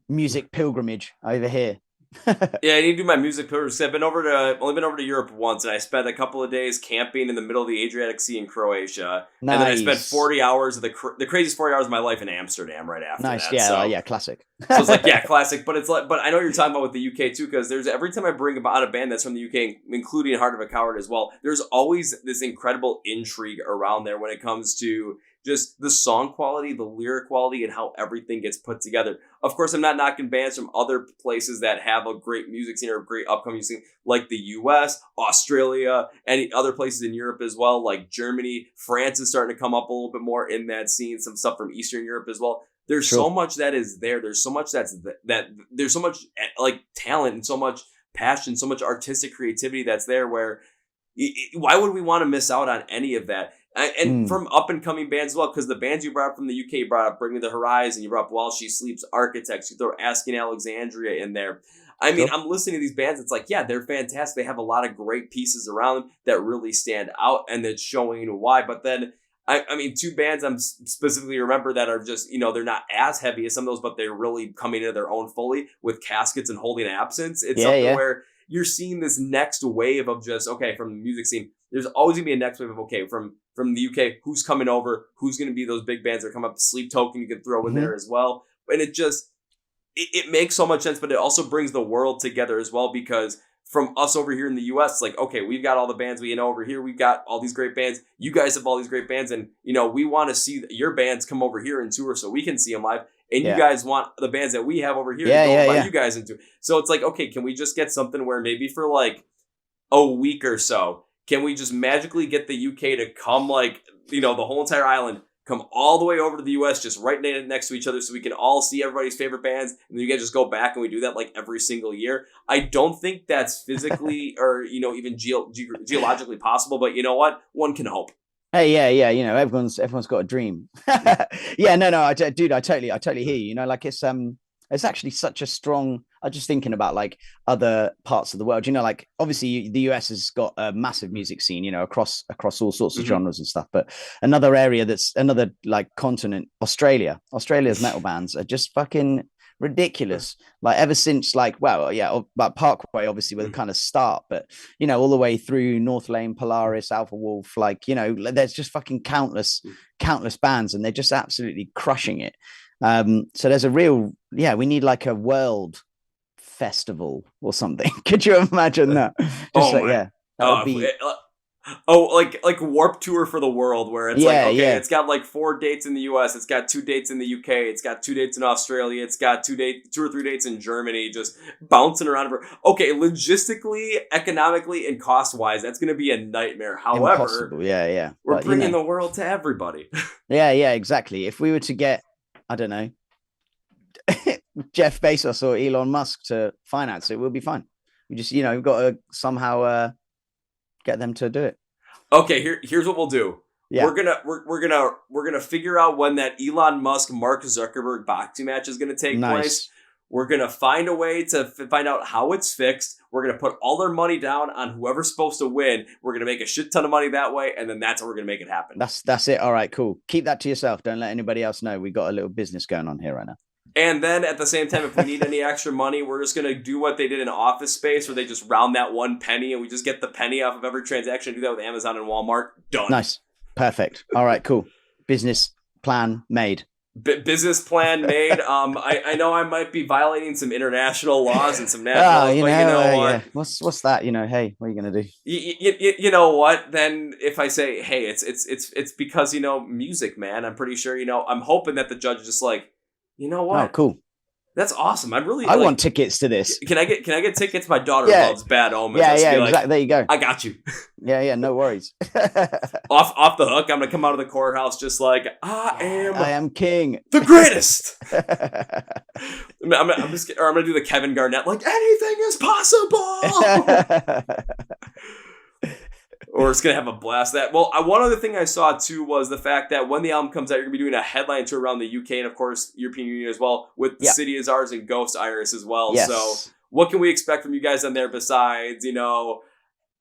[SPEAKER 2] music pilgrimage over here.
[SPEAKER 1] Yeah, I need to do my music pilgrimage. I've only been over to Europe once, and I spent a couple of days camping in the middle of the Adriatic Sea in Croatia. Nice. And then I spent 40 hours of the craziest 40 hours of my life in Amsterdam right after that.
[SPEAKER 2] Yeah, classic.
[SPEAKER 1] So it's like, classic. But I know you're talking about with the UK too, because there's every time I bring about a band that's from the UK, including Heart of a Coward as well, there's always this incredible intrigue around there when it comes to just the song quality, the lyric quality, and how everything gets put together. Of course, I'm not knocking bands from other places that have a great music scene or a great upcoming scene, like the US, Australia, and other places in Europe as well, like Germany. France is starting to come up a little bit more in that scene, some stuff from Eastern Europe as well. There's so much that is there. There's so much there's so much like talent and so much passion, so much artistic creativity that's there where why would we want to miss out on any of that? And from up and coming bands as well, because the bands you brought up from the UK, you brought up Bring Me the Horizon, you brought up While She Sleeps, Architects, you throw Asking Alexandria in there. I mean, I'm listening to these bands. It's like, yeah, they're fantastic. They have a lot of great pieces around them that really stand out, and that's showing why. But then, I mean, two bands I'm specifically remember that are just, they're not as heavy as some of those, but they're really coming into their own fully with Caskets and Holding Absence. It's something where you're seeing this next wave of just, okay, from the music scene, there's always going to be a next wave of, okay, from the UK, who's coming over, who's going to be those big bands that come up. Sleep Token you can throw in there as well. And it just, it makes so much sense, but it also brings the world together as well, because from us over here in the US, it's like, okay, we've got all the bands we know over here. We've got all these great bands. You guys have all these great bands. And, we want to see your bands come over here and tour so we can see them live. And you guys want the bands that we have over here to go invite you guys into. So it's like, okay, can we just get something where maybe for like a week or so, can we just magically get the UK to come, like, the whole entire island, come all the way over to the US, just right next to each other, so we can all see everybody's favorite bands, and then you guys just go back and we do that like every single year. I don't think that's physically or even geologically possible, but you know what? One can hope.
[SPEAKER 2] Hey, yeah. Everyone's got a dream. Yeah, no, I totally hear you. Like it's actually such a strong. I'm just thinking about like other parts of the world. Like obviously the US has got a massive music scene, across all sorts of genres and stuff. But another area that's another like continent, Australia's metal bands are just fucking ridiculous. Like ever since like, but Parkway obviously with a kind of start, but all the way through North Lane, Polaris, Alpha Wolf, like there's just fucking countless bands, and they're just absolutely crushing it. So there's a real, we need like a world festival or something. Could you imagine that? That would be
[SPEAKER 1] like Warp Tour for the world, where it's it's got like 4 dates in the US, it's got 2 dates in the UK, it's got 2 dates in Australia, it's got 2 or 3 dates in Germany, just bouncing around. Okay, logistically, economically, and cost wise, that's going to be a nightmare. However,
[SPEAKER 2] impossible.
[SPEAKER 1] We're bringing the world to everybody.
[SPEAKER 2] Exactly. If we were to get, I don't know, Jeff Bezos or Elon Musk to finance it, we'll be fine. We just, we've got to somehow get them to do it.
[SPEAKER 1] Okay, here's what we'll do. Yeah. We're gonna figure out when that Elon Musk Mark Zuckerberg boxing match is gonna take place. We're gonna find a way to find out how it's fixed. We're gonna put all their money down on whoever's supposed to win. We're gonna make a shit ton of money that way, and then that's how we're gonna make it happen.
[SPEAKER 2] That's it. All right, cool. Keep that to yourself. Don't let anybody else know. We got a little business going on here right now.
[SPEAKER 1] And then at the same time, if we need any extra money, we're just going to do what they did in Office Space, where they just round that 1 penny and we just get the penny off of every transaction. Do that with Amazon and Walmart. Done.
[SPEAKER 2] Nice. Perfect. All right, cool. Business plan made.
[SPEAKER 1] Business plan made. I know I might be violating some international laws and some national laws, but you know what?
[SPEAKER 2] Yeah. What's that? Hey, what are you going to do?
[SPEAKER 1] You know what? Then if I say, hey, it's because, music, man, I'm pretty sure, I'm hoping that the judge is just like, you know what?
[SPEAKER 2] Oh, cool.
[SPEAKER 1] That's awesome. I
[SPEAKER 2] want tickets to this.
[SPEAKER 1] Can I get tickets? My daughter loves Bad Omens.
[SPEAKER 2] Yeah, exactly. There you go.
[SPEAKER 1] I got you.
[SPEAKER 2] Yeah, no worries.
[SPEAKER 1] off the hook. I'm gonna come out of the courthouse just like I
[SPEAKER 2] am king,
[SPEAKER 1] the greatest. I'm gonna do the Kevin Garnett, like anything is possible. Or it's going to have a blast. One other thing I saw, too, was the fact that when the album comes out, you're going to be doing a headline tour around the UK and, of course, European Union as well, with The City Is Ours and Ghost Iris as well.
[SPEAKER 2] Yes.
[SPEAKER 1] So what can we expect from you guys on there besides,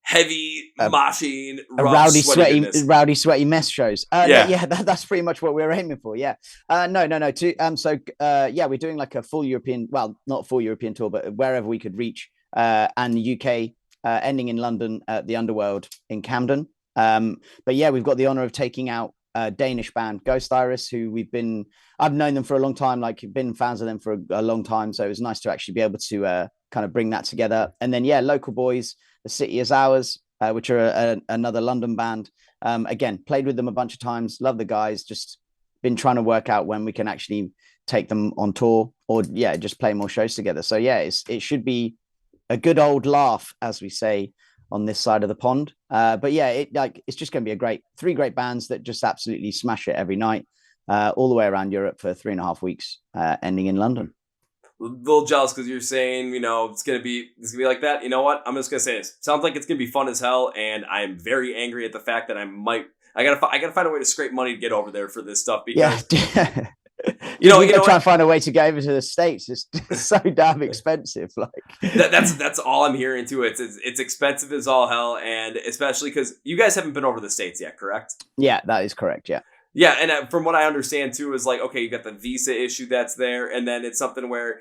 [SPEAKER 1] heavy moshing,
[SPEAKER 2] rowdy, sweaty mess shows? That's pretty much what we're aiming for. Yeah. No. We're doing like a full European, well, not full European tour, but wherever we could reach, and the UK. Ending in London at the Underworld in Camden. We've got the honor of taking out a Danish band, Ghost Iris, who I've known them for a long time, like been fans of them for a long time. So it was nice to actually be able to kind of bring that together. And then, local boys, The City Is Ours, which are another London band. Again, played with them a bunch of times. Love the guys. Just been trying to work out when we can actually take them on tour or just play more shows together. So it should be a good old laugh, as we say on this side of the pond. It's just going to be 3 great bands that just absolutely smash it every night, all the way around Europe for 3.5 weeks, ending in London.
[SPEAKER 1] little jealous because you're saying, it's gonna be like that. You know what? I'm just gonna say this. Sounds like it's gonna be fun as hell, and I'm very angry at the fact that I gotta find a way to scrape money to get over there for this stuff because
[SPEAKER 2] you gotta try and find a way to get over to the States. It's so damn expensive. Like
[SPEAKER 1] that's all I'm hearing too. It's expensive as all hell, and especially because you guys haven't been over the States yet, correct?
[SPEAKER 2] Yeah, that is correct. Yeah.
[SPEAKER 1] Yeah, and from what I understand too is like, okay, you got the visa issue that's there, and then it's something where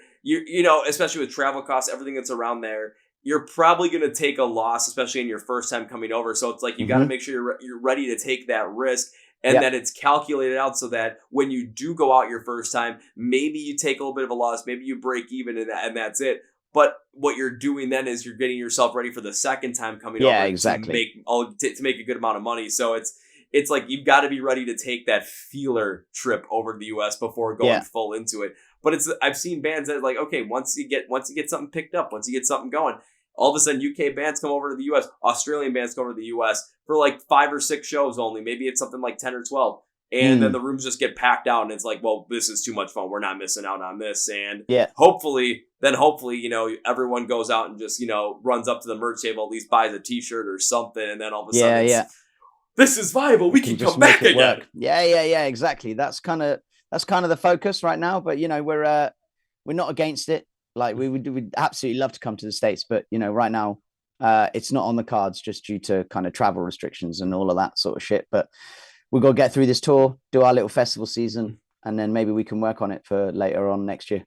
[SPEAKER 1] especially with travel costs, everything that's around there, you're probably going to take a loss, especially in your first time coming over. So it's like you got to make sure you're ready to take that risk, and that it's calculated out so that when you do go out your first time, maybe you take a little bit of a loss, maybe you break even, and that's it. But what you're doing then is you're getting yourself ready for the second time coming over
[SPEAKER 2] exactly.
[SPEAKER 1] to make a good amount of money. So it's like you've got to be ready to take that feeler trip over to the US before going full into it. But I've seen bands that are like, okay, once you get something picked up, once you get something going, all of a sudden UK bands come over to the US, Australian bands come over to the US for like 5 or 6 shows only. Maybe it's something like 10 or 12. And then the rooms just get packed out and it's like, well, this is too much fun. We're not missing out on this. And hopefully, everyone goes out and just, runs up to the merch table, at least buys a t-shirt or something. And then all of a sudden this is viable. We can come back again. Work.
[SPEAKER 2] Yeah, exactly. That's kind of the focus right now. But we're not against it. Like we'd absolutely love to come to the States, but right now it's not on the cards just due to kind of travel restrictions and all of that sort of shit. But we've got to get through this tour, do our little festival season, and then maybe we can work on it for later on next year.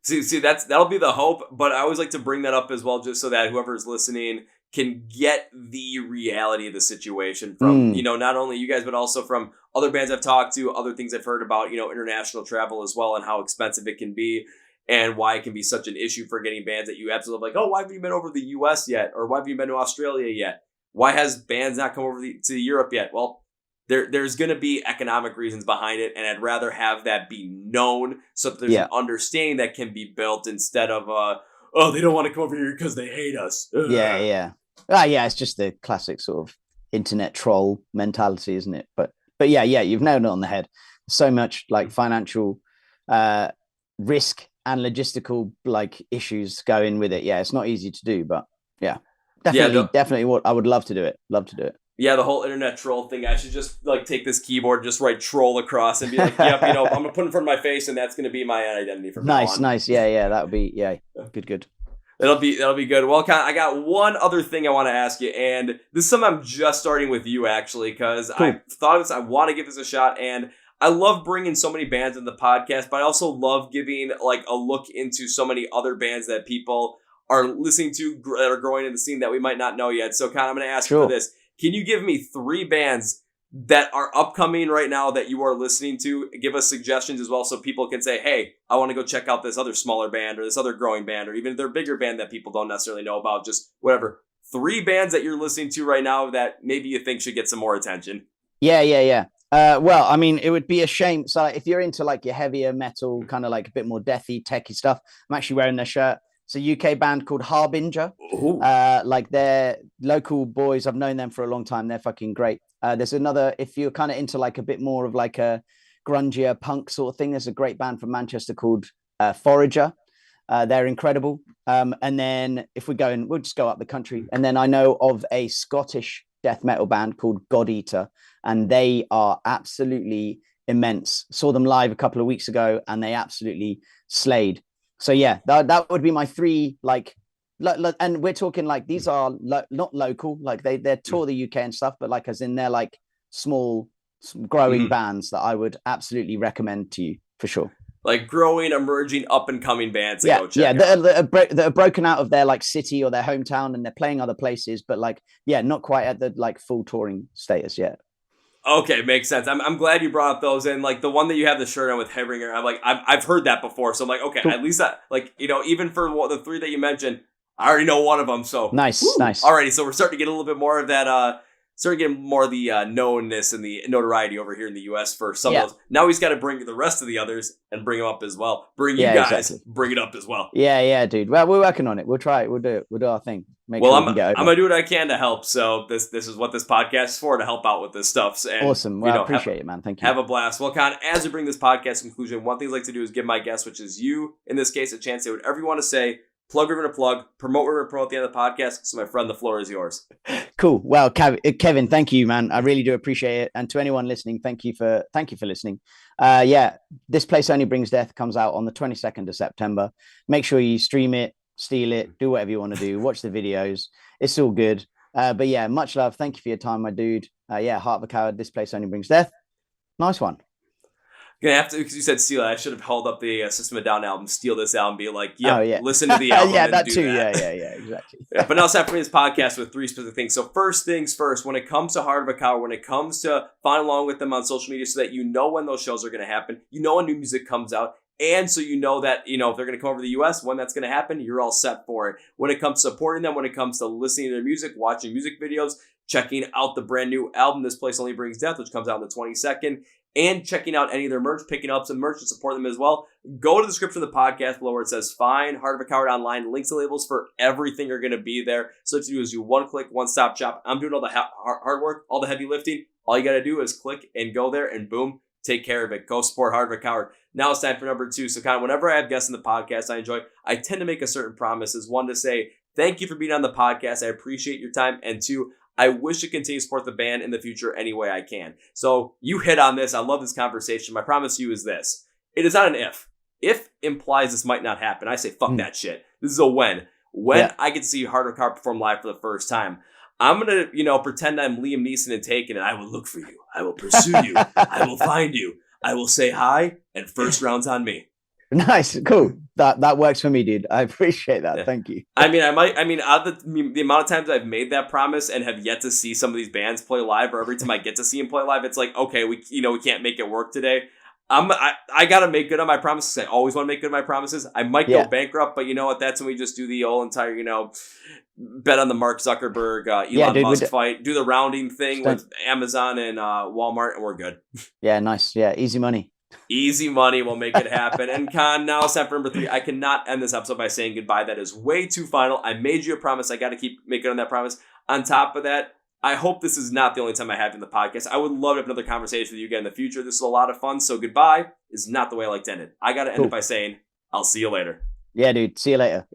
[SPEAKER 1] See, that'll be the hope. But I always like to bring that up as well, just so that whoever's listening can get the reality of the situation from, not only you guys, but also from other bands I've talked to, other things I've heard about, international travel as well, and how expensive it can be and why it can be such an issue for getting bands that you absolutely like, oh, why haven't you been over the US yet? Or why have you been to Australia yet? Why has bands not come over to Europe yet? Well, there's going to be economic reasons behind it, and I'd rather have that be known so that there's an understanding that can be built instead of, oh, they don't want to come over here because they hate us. Ugh.
[SPEAKER 2] Yeah. It's just the classic sort of internet troll mentality, isn't it? But you've nailed it on the head. So much like financial risk and logistical like issues go in with it. Yeah, it's not easy to do, but definitely what I would love to do it.
[SPEAKER 1] Yeah, the whole internet troll thing. I should just like take this keyboard, just write troll across and be like, yep, I'm gonna put it in front of my face and that's gonna be my identity from now on.
[SPEAKER 2] Nice. Yeah, that would be good.
[SPEAKER 1] That'll be good. Well, Kaan, I got one other thing I want to ask you, and this is something I'm just starting with you actually, because I thought of this. I want to give this a shot, and I love bringing so many bands in the podcast, but I also love giving like a look into so many other bands that people are listening to that are growing in the scene that we might not know yet. So, Kaan, I'm going to ask you for this. Can you give me 3 bands that are upcoming right now that you are listening to? Give us suggestions as well so people can say, hey, I want to go check out this other smaller band or this other growing band or even their bigger band that people don't necessarily know about. Just whatever. 3 bands that you're listening to right now that maybe you think should get some more attention.
[SPEAKER 2] Yeah. Well, I mean, it would be a shame. So if you're into like your heavier metal, kind of like a bit more deathy, techie stuff, I'm actually wearing their shirt. It's a UK band called Harbinger. Like they're local boys. I've known them for a long time. They're fucking great. There's another, if you're kind of into like a bit more of like a grungier punk sort of thing, there's a great band from Manchester called Forager. They're incredible. And then if we're going, we'll just go up the country. And then I know of a Scottish death metal band called God Eater, and they are absolutely immense. Saw them live a couple of weeks ago and they absolutely slayed. So yeah, that would be my 3, like, and we're talking like these are not local, like they tour the UK and stuff, but like as in they're like small growing bands that I would absolutely recommend to you for sure.
[SPEAKER 1] Like growing, emerging, up and coming bands.
[SPEAKER 2] That are broken out of their like city or their hometown and they're playing other places, but like, not quite at the like full touring status yet.
[SPEAKER 1] Okay, makes sense. I'm glad you brought up those, and like the one that you have the shirt on with Harbinger, I'm like I've heard that before, so I'm like, okay, cool. At least that, like, even for the 3 that you mentioned, I already know one of them. So
[SPEAKER 2] nice.
[SPEAKER 1] Alrighty, so we're starting to get a little bit more of that started getting more of the knownness and the notoriety over here in the U.S. for some of those. Now he's got to bring the rest of the others and bring them up as well. Bring you guys, bring it up as well.
[SPEAKER 2] Yeah, dude. Well, we're working on it. We'll try it. We'll do it. We'll do our thing.
[SPEAKER 1] I'm gonna do what I can to help. So this is what this podcast is for, to help out with this stuff. And,
[SPEAKER 2] awesome. Well, I appreciate it, man. Thank you.
[SPEAKER 1] Have a blast. Well, Kaan, as we bring this podcast to conclusion, one thing I like to do is give my guest, which is you in this case, a chance to say whatever you want to say. Plug whatever to plug, promote whatever to promote at the end of the podcast. So, my friend, the floor is yours.
[SPEAKER 2] Cool. Well, Kevin, thank you, man. I really do appreciate it. And to anyone listening, thank you for listening. This Place Only Brings Death comes out on the 22nd of September. Make sure you stream it, steal it, do whatever you want to do. Watch the videos. It's all good. But yeah, much love. Thank you for your time, my dude. Heart of a Coward. This Place Only Brings Death. Nice one.
[SPEAKER 1] Gonna have to, because you said steal it. I should have held up the System of a Down album, steal this album, be like, listen to the album.
[SPEAKER 2] Yeah,
[SPEAKER 1] and
[SPEAKER 2] that
[SPEAKER 1] do
[SPEAKER 2] too.
[SPEAKER 1] That.
[SPEAKER 2] Yeah, exactly.
[SPEAKER 1] But now it's time for this podcast with 3 specific things. So first things first, when it comes to Heart of a Coward, when it comes to following along with them on social media, so that you know when those shows are going to happen, you know when new music comes out, and so you know that, if they're going to come over to the U.S., when that's going to happen, you're all set for it. When it comes to supporting them, when it comes to listening to their music, watching music videos, checking out the brand new album, This Place Only Brings Death, which comes out on the 22nd, and checking out any of their merch, picking up some merch and support them as well. Go to the description of the podcast below where it says Find Heart of a Coward Online. Links and labels for everything are going to be there. So what you do is you one-click, one-stop shop. I'm doing all the hard work, all the heavy lifting. All you got to do is click and go there, and boom, take care of it. Go support Heart of a Coward. Now it's time for number 2. So kind of whenever I have guests in the podcast I tend to make a certain promises. 1, to say thank you for being on the podcast. I appreciate your time. And 2, I wish to continue to support the band in the future any way I can. So you hit on this. I love this conversation. My promise to you is this. It is not an if. If implies this might not happen. I say, fuck that shit. This is a when. When I get to see Heart of a Coward perform live for the first time, I'm going to, pretend I'm Liam Neeson and Taken, and I will look for you. I will pursue you. I will find you. I will say hi, and first round's on me.
[SPEAKER 2] Nice, cool. That works for me, dude. I appreciate that. Yeah. Thank you.
[SPEAKER 1] I mean, the amount of times I've made that promise and have yet to see some of these bands play live, or every time I get to see them play live, it's like, okay, we can't make it work today. I gotta make good on my promises. I always want to make good on my promises. I might go bankrupt, but you know what? That's when we just do the whole entire, bet on the Mark Zuckerberg, Elon Musk fight, do the rounding thing with Amazon and Walmart, and we're good. Yeah,
[SPEAKER 2] nice. Yeah, easy money.
[SPEAKER 1] Easy money will make it happen. And Kaan, now it's time for number 3. I cannot end this episode by saying goodbye. That is way too final. I made you a promise. I got to keep making on that promise. On top of that, I hope this is not the only time I have you in the podcast. I would love to have another conversation with you again in the future. This is a lot of fun. So goodbye is not the way I like to end it. I got to end it by saying, I'll see you later.
[SPEAKER 2] Yeah, dude. See you later.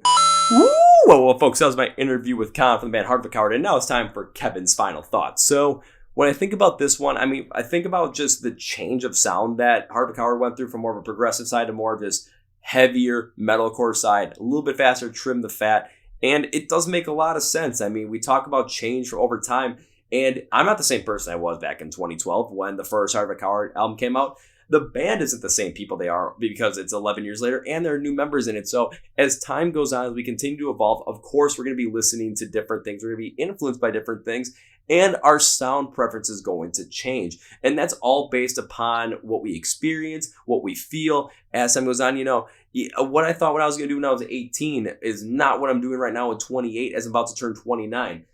[SPEAKER 1] Woo! Well, folks, that was my interview with Kaan from the band Heart of a Coward. And now it's time for Kevin's final thoughts. So when I think about this one, I think about just the change of sound that Heart of a Coward went through from more of a progressive side to more of this heavier metalcore side, a little bit faster, trim the fat. And it does make a lot of sense. I mean, we talk about change for over time, and I'm not the same person I was back in 2012 when the first Heart of a Coward album came out. The band isn't the same people they are because it's 11 years later and there are new members in it. So as time goes on, as we continue to evolve, of course, we're going to be listening to different things. We're going to be influenced by different things, and our sound preference is going to change. And that's all based upon what we experience, what we feel. As time goes on, what I thought what I was going to do when I was 18 is not what I'm doing right now at 28 as I'm about to turn 29.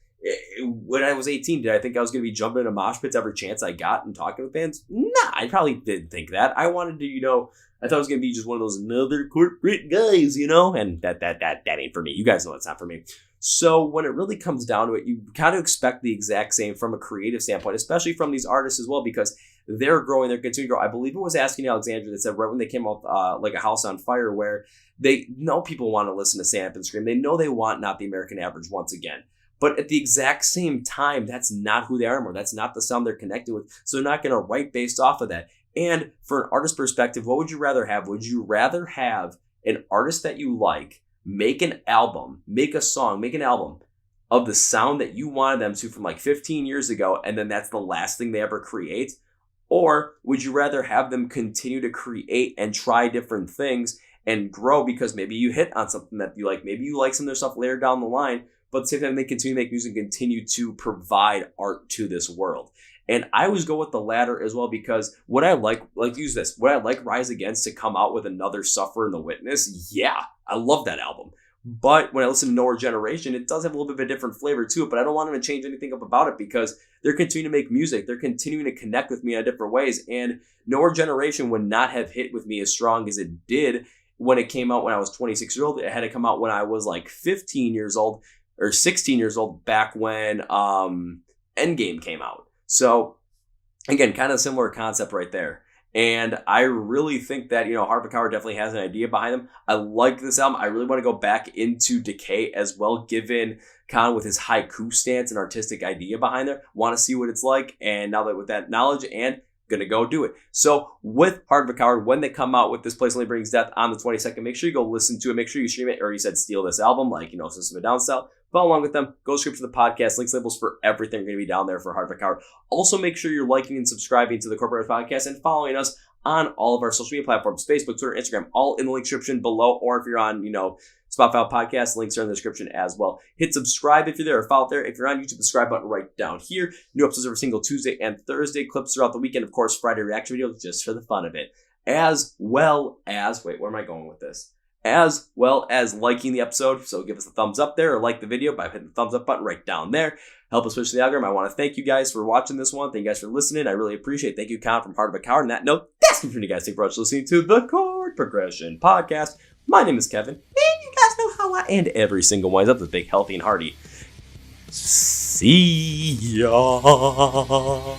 [SPEAKER 1] When I was 18, did I think I was going to be jumping into mosh pits every chance I got and talking with bands? Nah, I probably didn't think that. I wanted to, I thought I was going to be just one of those another corporate guys, and that ain't for me. You guys know that's not for me. So when it really comes down to it, you kind of expect the exact same from a creative standpoint, especially from these artists as well, because they're growing, they're continuing to grow. I believe it was Asking Alexandria that said right when they came out like A House on Fire, where they know people want to listen to Stand Up and Scream. They know they want Not the American Average once again. But at the exact same time, that's not who they are anymore. That's not the sound they're connected with. So they're not going to write based off of that. And for an artist perspective, what would you rather have? Would you rather have an artist that you like make an album, make a song, make an album of the sound that you wanted them to from like 15 years ago, and then that's the last thing they ever create? Or would you rather have them continue to create and try different things and grow because maybe you hit on something that you like, maybe you like some of their stuff later down the line, but at the same time, they continue to make music and continue to provide art to this world. And I always go with the latter as well, because what I like use this, what I like Rise Against to come out with another Suffer and The Witness, yeah, I love that album. But when I listen to Nowhere Generation, it does have a little bit of a different flavor to it, but I don't want them to change anything up about it because they're continuing to make music. They're continuing to connect with me in different ways. And Nowhere Generation would not have hit with me as strong as it did when it came out when I was 26 years old. It had to come out when I was like 15 years old or 16 years old, back when Endgame came out. So again, kind of a similar concept right there. And I really think that, Heart of a Coward definitely has an idea behind them. I like this album. I really want to go back into Decay as well, given Kaan with his haiku stance and artistic idea behind there. Want to see what it's like. And now that with that knowledge, and gonna go do it. So with Heart of a Coward, when they come out with This Place Only Brings Death on the 22nd, make sure you go listen to it. Make sure you stream it, or you said steal this album, like, System of a Down style. Follow along with them. Go subscribe to the podcast. Links, labels for everything are going to be down there for Heart of a Coward. Also, make sure you're liking and subscribing to the Corporate Podcast and following us on all of our social media platforms, Facebook, Twitter, Instagram, all in the link description below. Or if you're on, Spotify podcast, links are in the description as well. Hit subscribe if you're there, or follow there. If you're on YouTube, the subscribe button right down here. New episodes every single Tuesday and Thursday. Clips throughout the weekend. Of course, Friday reaction videos just for the fun of it. As well as, wait, where am I going with this? As well as liking the episode. So give us a thumbs up there, or like the video by hitting the thumbs up button right down there. Help us push the algorithm. I want to thank you guys for watching this one. Thank you guys for listening. I really appreciate it. Thank you, Kaan from Heart of a Coward. On that note, that's me for you guys. Thank you for listening to the Chord Progression Podcast. My name is Kevin, and you guys know how I end every single one. Up with big, healthy, and hearty. See ya.